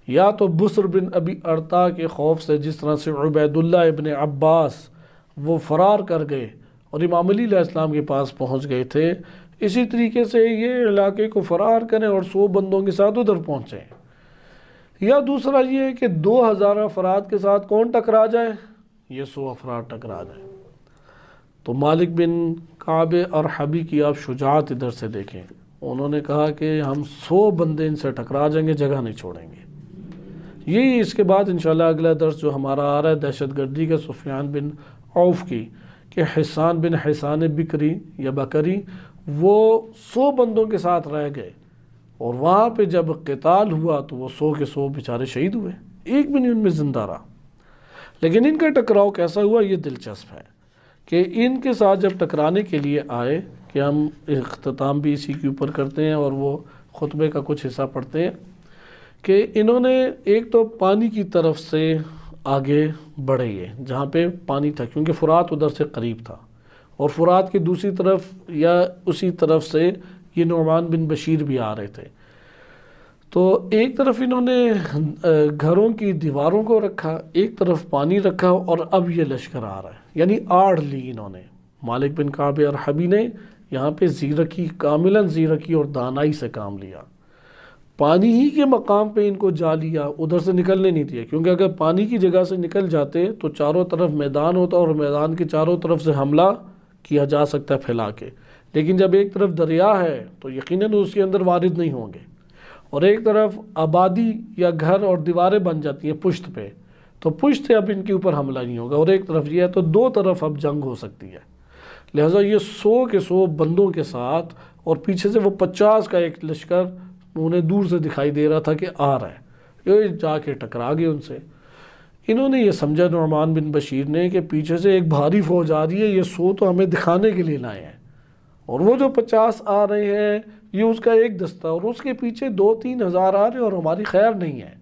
یا تو بسر بن ابی ارطا کے خوف سے، جس طرح سے عبید اللہ ابن عباس وہ فرار کر گئے اور امام علی علیہ السلام کے پاس پہنچ گئے تھے، اسی طریقے سے یہ علاقے کو فرار کریں اور 100 بندوں کے ساتھ ادھر پہنچیں۔ یا دوسرا یہ ہے کہ 2000 افراد کے ساتھ کون ٹکرا جائے، یہ 100 افراد ٹکرا جائیں۔ تو مالک بن کعب ارحبی کی آپ شجاعت ادھر سے دیکھیں، انہوں نے کہا کہ ہم 100 بندے ان سے ٹکرا جائیں گے، جگہ نہیں چھوڑیں گے۔ یہی اس کے بعد انشاءاللہ اگلا درس جو ہمارا آ رہا ہے دہشت گردی کا سفیان بن عوف کی، کہ حسان بن حسان بکری یا بکری وہ 100 بندوں کے ساتھ رہ گئے، اور وہاں پہ جب قتال ہوا تو وہ 100 کے 100 بیچارے شہید ہوئے، ایک بھی نہیں ان میں زندہ رہا۔ لیکن ان کا ٹکراؤ کیسا ہوا یہ دلچسپ ہے کہ ان کے ساتھ جب ٹکرانے کے لیے آئے، کہ ہم اختتام بھی اسی کے اوپر کرتے ہیں اور وہ خطبے کا کچھ حصہ پڑھتے ہیں، کہ انہوں نے ایک تو پانی کی طرف سے آگے بڑھے، یہ جہاں پہ پانی تھا، کیونکہ فرات ادھر سے قریب تھا، اور فرات کی دوسری طرف یا اسی طرف سے یہ نعمان بن بشیر بھی آ رہے تھے۔ تو ایک طرف انہوں نے گھروں کی دیواروں کو رکھا، ایک طرف پانی رکھا، اور اب یہ لشکر آ رہا ہے، یعنی آڑ لی انہوں نے۔ مالک بن کعب ارحبی نے یہاں پہ زیرکی، کاملاً زیرکی اور دانائی سے کام لیا، پانی ہی کے مقام پہ ان کو جا لیا، ادھر سے نکلنے نہیں دیا، کیونکہ اگر پانی کی جگہ سے نکل جاتے تو چاروں طرف میدان ہوتا اور میدان کے چاروں طرف سے حملہ کیا جا سکتا ہے پھیلا کے، لیکن جب ایک طرف دریا ہے تو یقیناً اس کے اندر وارد نہیں ہوں گے، اور ایک طرف آبادی یا گھر اور دیواریں بن جاتی ہیں پشت پہ، تو پشت سے اب ان کے اوپر حملہ نہیں ہوگا، اور ایک طرف یہ ہے تو دو طرف اب جنگ ہو سکتی ہے۔ لہٰذا یہ 100 کے 100 بندوں کے ساتھ، اور پیچھے سے وہ 50 کا ایک لشکر انہیں دور سے دکھائی دے رہا تھا کہ آ رہا ہے، یہ جا کے ٹکرا گئے ان سے۔ انہوں نے یہ سمجھا نعمان بن بشیر نے کہ پیچھے سے ایک بھاری فوج آ رہی ہے، یہ 100 تو ہمیں دکھانے کے لیے لائے ہیں، اور وہ جو 50 آ رہے ہیں یہ اس کا ایک دستہ، اور اس کے پیچھے 2-3 ہزار آ رہے ہیں، اور ہماری خیر نہیں ہے۔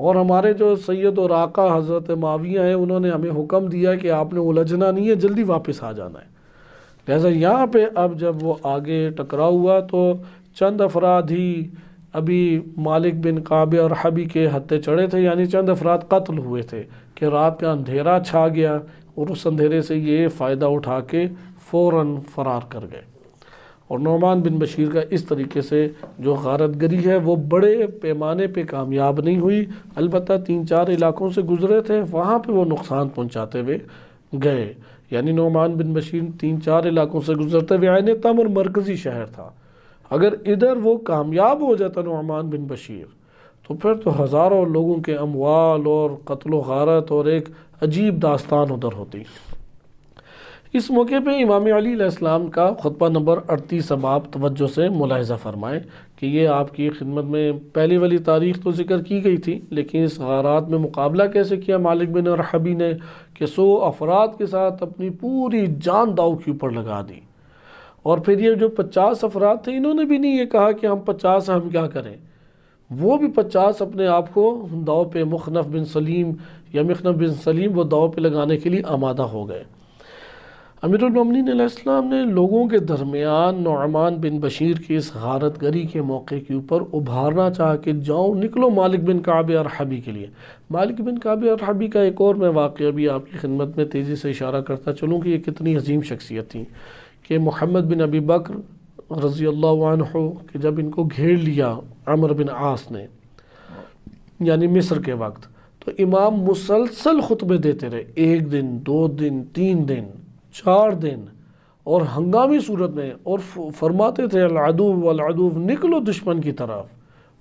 اور ہمارے جو سید اور آقا حضرت معاویہ ہیں انہوں نے ہمیں حکم دیا کہ آپ نے الجھنا نہیں ہے، جلدی واپس آ جانا ہے۔ لہٰذا یہاں پہ اب جب وہ آگے ٹکراؤ ہوا تو چند افراد ہی ابھی مالک بن کعب ارحبی کے ہتھے چڑھے تھے، یعنی چند افراد قتل ہوئے تھے کہ رات کا اندھیرا چھا گیا، اور اس اندھیرے سے یہ فائدہ اٹھا کے فوراً فرار کر گئے۔ اور نعمان بن بشیر کا اس طریقے سے جو غارت گری ہے وہ بڑے پیمانے پہ کامیاب نہیں ہوئی، البتہ 3-4 علاقوں سے گزرے تھے، وہاں پہ وہ نقصان پہنچاتے ہوئے گئے۔ یعنی نعمان بن بشیر 3-4 علاقوں سے گزرتے ہوئے عین تمر مرکزی شہر تھا، اگر ادھر وہ کامیاب ہو جاتا نعمان بن بشیر تو پھر تو ہزاروں لوگوں کے اموال اور قتل و غارت اور ایک عجیب داستان ادھر ہوتی۔ اس موقع پہ امام علی علیہ السلام کا خطبہ نمبر 38 اب آپ توجہ سے ملاحظہ فرمائیں کہ یہ آپ کی خدمت میں پہلی والی تاریخ تو ذکر کی گئی تھی، لیکن اس غارات میں مقابلہ کیسے کیا مالک بن ارحبی نے کہ 100 افراد کے ساتھ اپنی پوری جان داؤ کے اوپر لگا دی۔ اور پھر یہ جو 50 افراد تھے انہوں نے بھی نہیں یہ کہا کہ ہم 50 ہم کیا کریں، وہ بھی 50 اپنے آپ کو داؤ پہ مخنف بن سلیم یا مخنف بن سلیم وہ داؤ پہ لگانے کے لیے آمادہ ہو گئے۔ امیر المومنین علیہ السلام نے لوگوں کے درمیان نعمان بن بشیر کی اس غارت گری کے موقع کے اوپر ابھارنا چاہا کہ جاؤ نکلو مالک بن کعب ارحبی کے لیے۔ مالک بن کعب ارحبی کا ایک اور میں واقعہ بھی آپ کی خدمت میں تیزی سے اشارہ کرتا چلوں کہ یہ کتنی عظیم شخصیت تھی، کہ محمد بن ابی بکر رضی اللہ عنہ کہ جب ان کو گھیر لیا عمرو بن عاص نے یعنی مصر کے وقت، تو امام مسلسل خطبے دیتے رہے، 1 دن 2 دن 3 دن 4 دن، اور ہنگامی صورت میں، اور فرماتے تھے العدو والعدو، نکلو دشمن کی طرف۔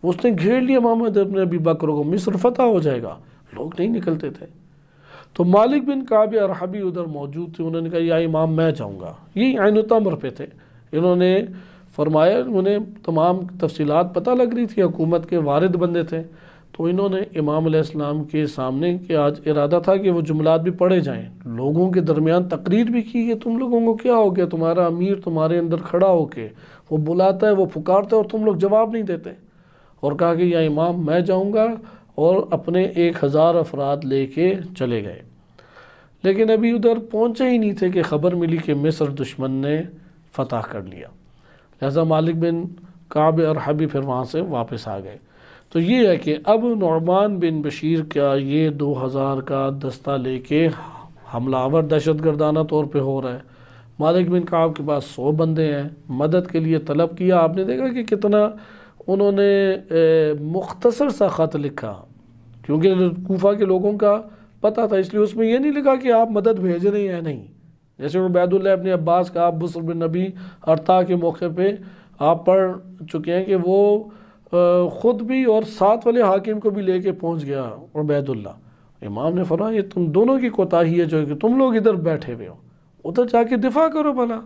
اس نے گھیر لیا محمد بن ابی بکر کو، مصر فتح ہو جائے گا، لوگ نہیں نکلتے تھے۔ تو مالک بن کعب ارحبی ادھر موجود تھے، انہوں نے کہا یا امام میں جاؤں گا، یہ عین تمر پہ تھے، انہوں نے فرمایا انہیں تمام تفصیلات پتہ لگ رہی تھی، حکومت کے وارد بندے تھے، تو انہوں نے امام علیہ السلام کے سامنے کہ آج ارادہ تھا کہ وہ جملات بھی پڑھے جائیں، لوگوں کے درمیان تقریر بھی کی کہ تم لوگوں کو کیا ہو گیا، تمہارا امیر تمہارے اندر کھڑا ہو کے وہ بلاتا ہے، وہ پکارتا ہے اور تم لوگ جواب نہیں دیتے، اور کہا کہ یا امام میں جاؤں گا، اور اپنے 1000 افراد لے کے چلے گئے۔ لیکن ابھی ادھر پہنچے ہی نہیں تھے کہ خبر ملی کہ مصر دشمن نے فتح کر لیا، لہذا مالک بن کعب ارحبی پھر وہاں سے واپس آ گئے۔ تو یہ ہے کہ اب نعمان بن بشیر کا یہ 2000 کا دستہ لے کے حملہ آور دہشت گردانہ طور پہ ہو رہا ہے۔ مالک بن کعب کے پاس 100 بندے ہیں، مدد کے لیے طلب کیا۔ آپ نے دیکھا کہ کتنا انہوں نے مختصر سا خط لکھا، کیونکہ کوفہ کے لوگوں کا پتہ تھا، اس لیے اس میں یہ نہیں لکھا کہ آپ مدد بھیج رہے ہیں، نہیں، جیسے عبید اللہ ابن عباس کا آپ بصر بن نبی ارتا کے موقع پہ آپ پڑھ چکے ہیں کہ وہ خود بھی اور ساتھ والے حاکم کو بھی لے کے پہنچ گیا عبید اللہ۔ امام نے فرمایا یہ تم دونوں کی کوتاہی ہے جو کہ تم لوگ ادھر بیٹھے ہوئے ہو، ادھر جا کے دفاع کرو بھلا۔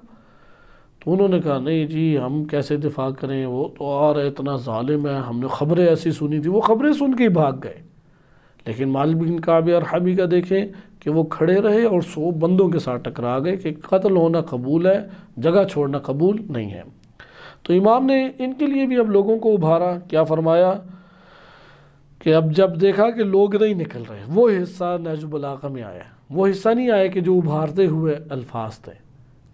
تو انہوں نے کہا نہیں جی ہم کیسے دفاع کریں، وہ تو اور اتنا ظالم ہے، ہم نے خبریں ایسی سنی تھی، وہ خبریں سن کے ہی بھاگ گئے۔ لیکن مالک بن کعب ارحبی کا دیکھیں کہ وہ کھڑے رہے اور 100 بندوں کے ساتھ ٹکرا گئے کہ قتل ہونا قبول ہے، جگہ چھوڑنا قبول نہیں ہے۔ تو امام نے ان کے لیے بھی اب لوگوں کو ابھارا، کیا فرمایا کہ اب جب دیکھا کہ لوگ نہیں نکل رہے، وہ حصہ نہج البلاغہ میں آیا، وہ حصہ نہیں آیا کہ جو ابھارتے ہوئے الفاظ تھے۔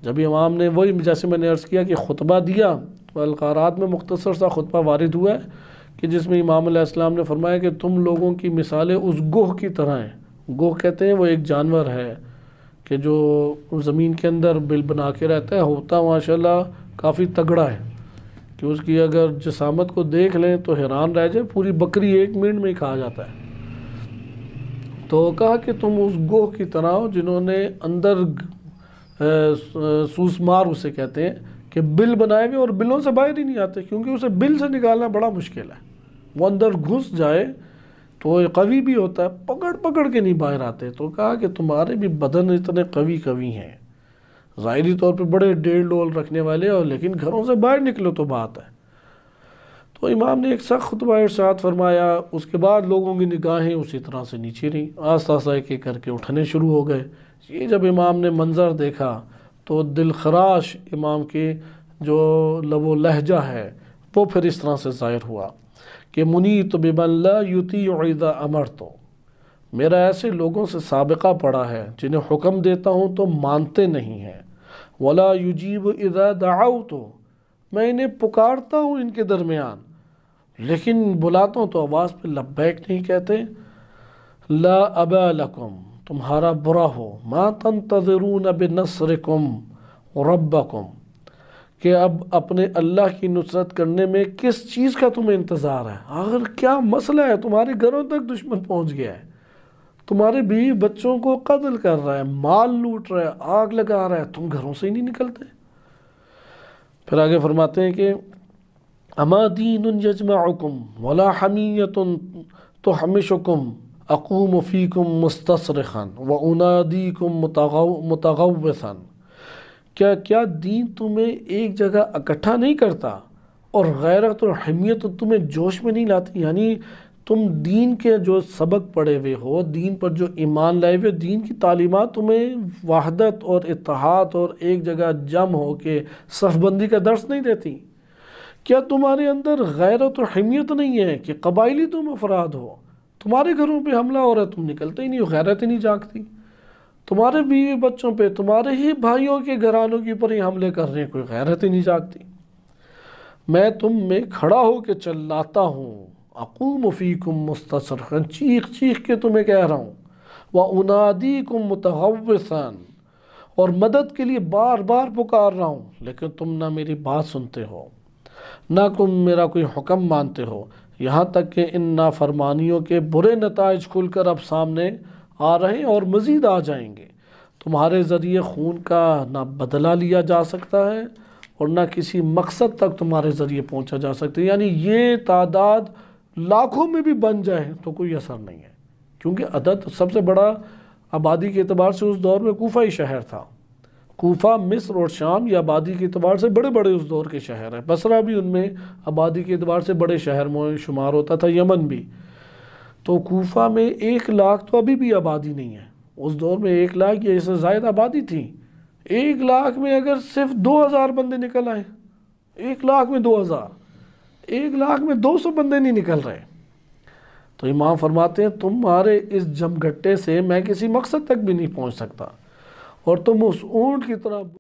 جب امام نے وہی جیسے میں نے عرض کیا کہ خطبہ دیا، تو القارات میں مختصر سا خطبہ وارد ہوا ہے کہ جس میں امام علیہ السلام نے فرمایا کہ تم لوگوں کی مثالیں اس گوہ کی طرح ہیں۔ گوہ کہتے ہیں وہ ایک جانور ہے کہ جو زمین کے اندر بل بنا کے رہتا ہے، ہوتا ماشاءاللہ کافی تگڑا ہے کہ اس کی اگر جسامت کو دیکھ لیں تو حیران رہ جائے، پوری بکری 1 منٹ میں ہی کھا جاتا ہے۔ تو کہا کہ تم اس گوہ کی طرح ہو جنہوں نے اندر سوسمار اسے کہتے ہیں کہ بل بنائے ہوئے اور بلوں سے باہر ہی نہیں آتے، کیونکہ اسے بل سے نکالنا بڑا مشکل ہے، وہ اندر گھس جائے تو قوی بھی ہوتا ہے، پکڑ پکڑ کے نہیں باہر آتے۔ تو کہا کہ تمہارے بھی بدن اتنے قوی ہیں، ظاہری طور پہ بڑے ڈیل ڈول رکھنے والے ہو، لیکن گھروں سے باہر نکلو تو بات ہے۔ تو امام نے ایک سخت خطبہ ارشاد فرمایا، اس کے بعد لوگوں کی نگاہیں اسی طرح سے نیچے رہیں، آہستہ آہستہ ایک ایک کر کے اٹھنے شروع ہو گئے۔ یہ جب امام نے منظر دیکھا تو دل خراش امام کے جو لب و لہجہ ہے وہ پھر اس طرح سے ظاہر ہوا کہ منیت بمن لا یطیع اذا امرت، میرا ایسے لوگوں سے سابقہ پڑا ہے جنہیں حکم دیتا ہوں تو مانتے نہیں ہیں، ولا یجیب اذا دعوت، میں انہیں پکارتا ہوں ان کے درمیان لیکن بلاتا ہوں تو آواز پہ لبیک نہیں کہتے، لا ابا لکم، تمہارا برا ہو، ما تنتظرون بنصرکم ربکم، کہ اب اپنے اللہ کی نصرت کرنے میں کس چیز کا تمہیں انتظار ہے؟ آخر کیا مسئلہ ہے؟ تمہارے گھروں تک دشمن پہنچ گیا ہے، تمہارے بیوی بچوں کو قتل کر رہا ہے، مال لوٹ رہا ہے، آگ لگا رہا ہے، تم گھروں سے ہی نہیں نکلتے۔ پھر آگے فرماتے ہیں کہ اما دین یجمعکم ولا حمیۃ تحمشکم اقوم فیکم مستصرخا وانادیکم متغوثا، کیا دین تمہیں ایک جگہ اکٹھا نہیں کرتا اور غیرت اور حمیت تمہیں جوش میں نہیں لاتی؟ یعنی تم دین کے جو سبق پڑھے ہوئے ہو، دین پر جو ایمان لائے ہوئے، دین کی تعلیمات تمہیں وحدت اور اتحاد اور ایک جگہ جمع ہو کے صف بندی کا درس نہیں دیتی؟ کیا تمہارے اندر غیرت اور حمیت نہیں ہے کہ قبائلی تم افراد ہو، تمہارے گھروں پہ حملہ ہو رہا ہے تم نکلتے ہی نہیں ہو، غیرت ہی نہیں جاگتی؟ تمہارے بیوی بچوں پہ، تمہارے ہی بھائیوں کے گھرانوں کے اوپر ہی حملے کر رہے ہیں، کوئی غیرت ہی نہیں جاگتی؟ میں تم میں کھڑا ہو کے چلاتا ہوں، اقوم فیکم مستصرخا، چیخ چیخ کے تمہیں کہہ رہا ہوں، وانادیکم متغوثا، اور مدد کے لیے بار بار پکار رہا ہوں، لیکن تم نہ میری بات سنتے ہو، نہ تم میرا کوئی حکم مانتے ہو، یہاں تک کہ ان نافرمانیوں کے برے نتائج کھل کر اب سامنے آ رہے ہیں اور مزید آ جائیں گے۔ تمہارے ذریعے خون کا نہ بدلہ لیا جا سکتا ہے اور نہ کسی مقصد تک تمہارے ذریعے پہنچا جا سکتا ہے، یعنی یہ تعداد لاکھوں میں بھی بن جائے تو کوئی اثر نہیں ہے، کیونکہ عدد سب سے بڑا آبادی کے اعتبار سے اس دور میں کوفہ ہی شہر تھا۔ کوفہ، مصر اور شام یہ آبادی کے اعتبار سے بڑے بڑے اس دور کے شہر ہیں۔ بصرہ بھی ان میں آبادی کے اعتبار سے بڑے شہر میں شمار ہوتا تھا، یمن بھی۔ تو کوفہ میں 1 لاکھ تو ابھی بھی آبادی نہیں ہے، اس دور میں 1 لاکھ یا اس سے زائد آبادی تھی۔ 1 لاکھ میں اگر صرف 2000 بندے نکل آئے، 1 لاکھ میں 2000، 1 لاکھ میں 200 بندے نہیں نکل رہے، تو امام فرماتے ہیں تمہارے اس جم گھٹے سے میں کسی مقصد تک بھی نہیں پہنچ سکتا، اور تم اس اونٹ کی طرح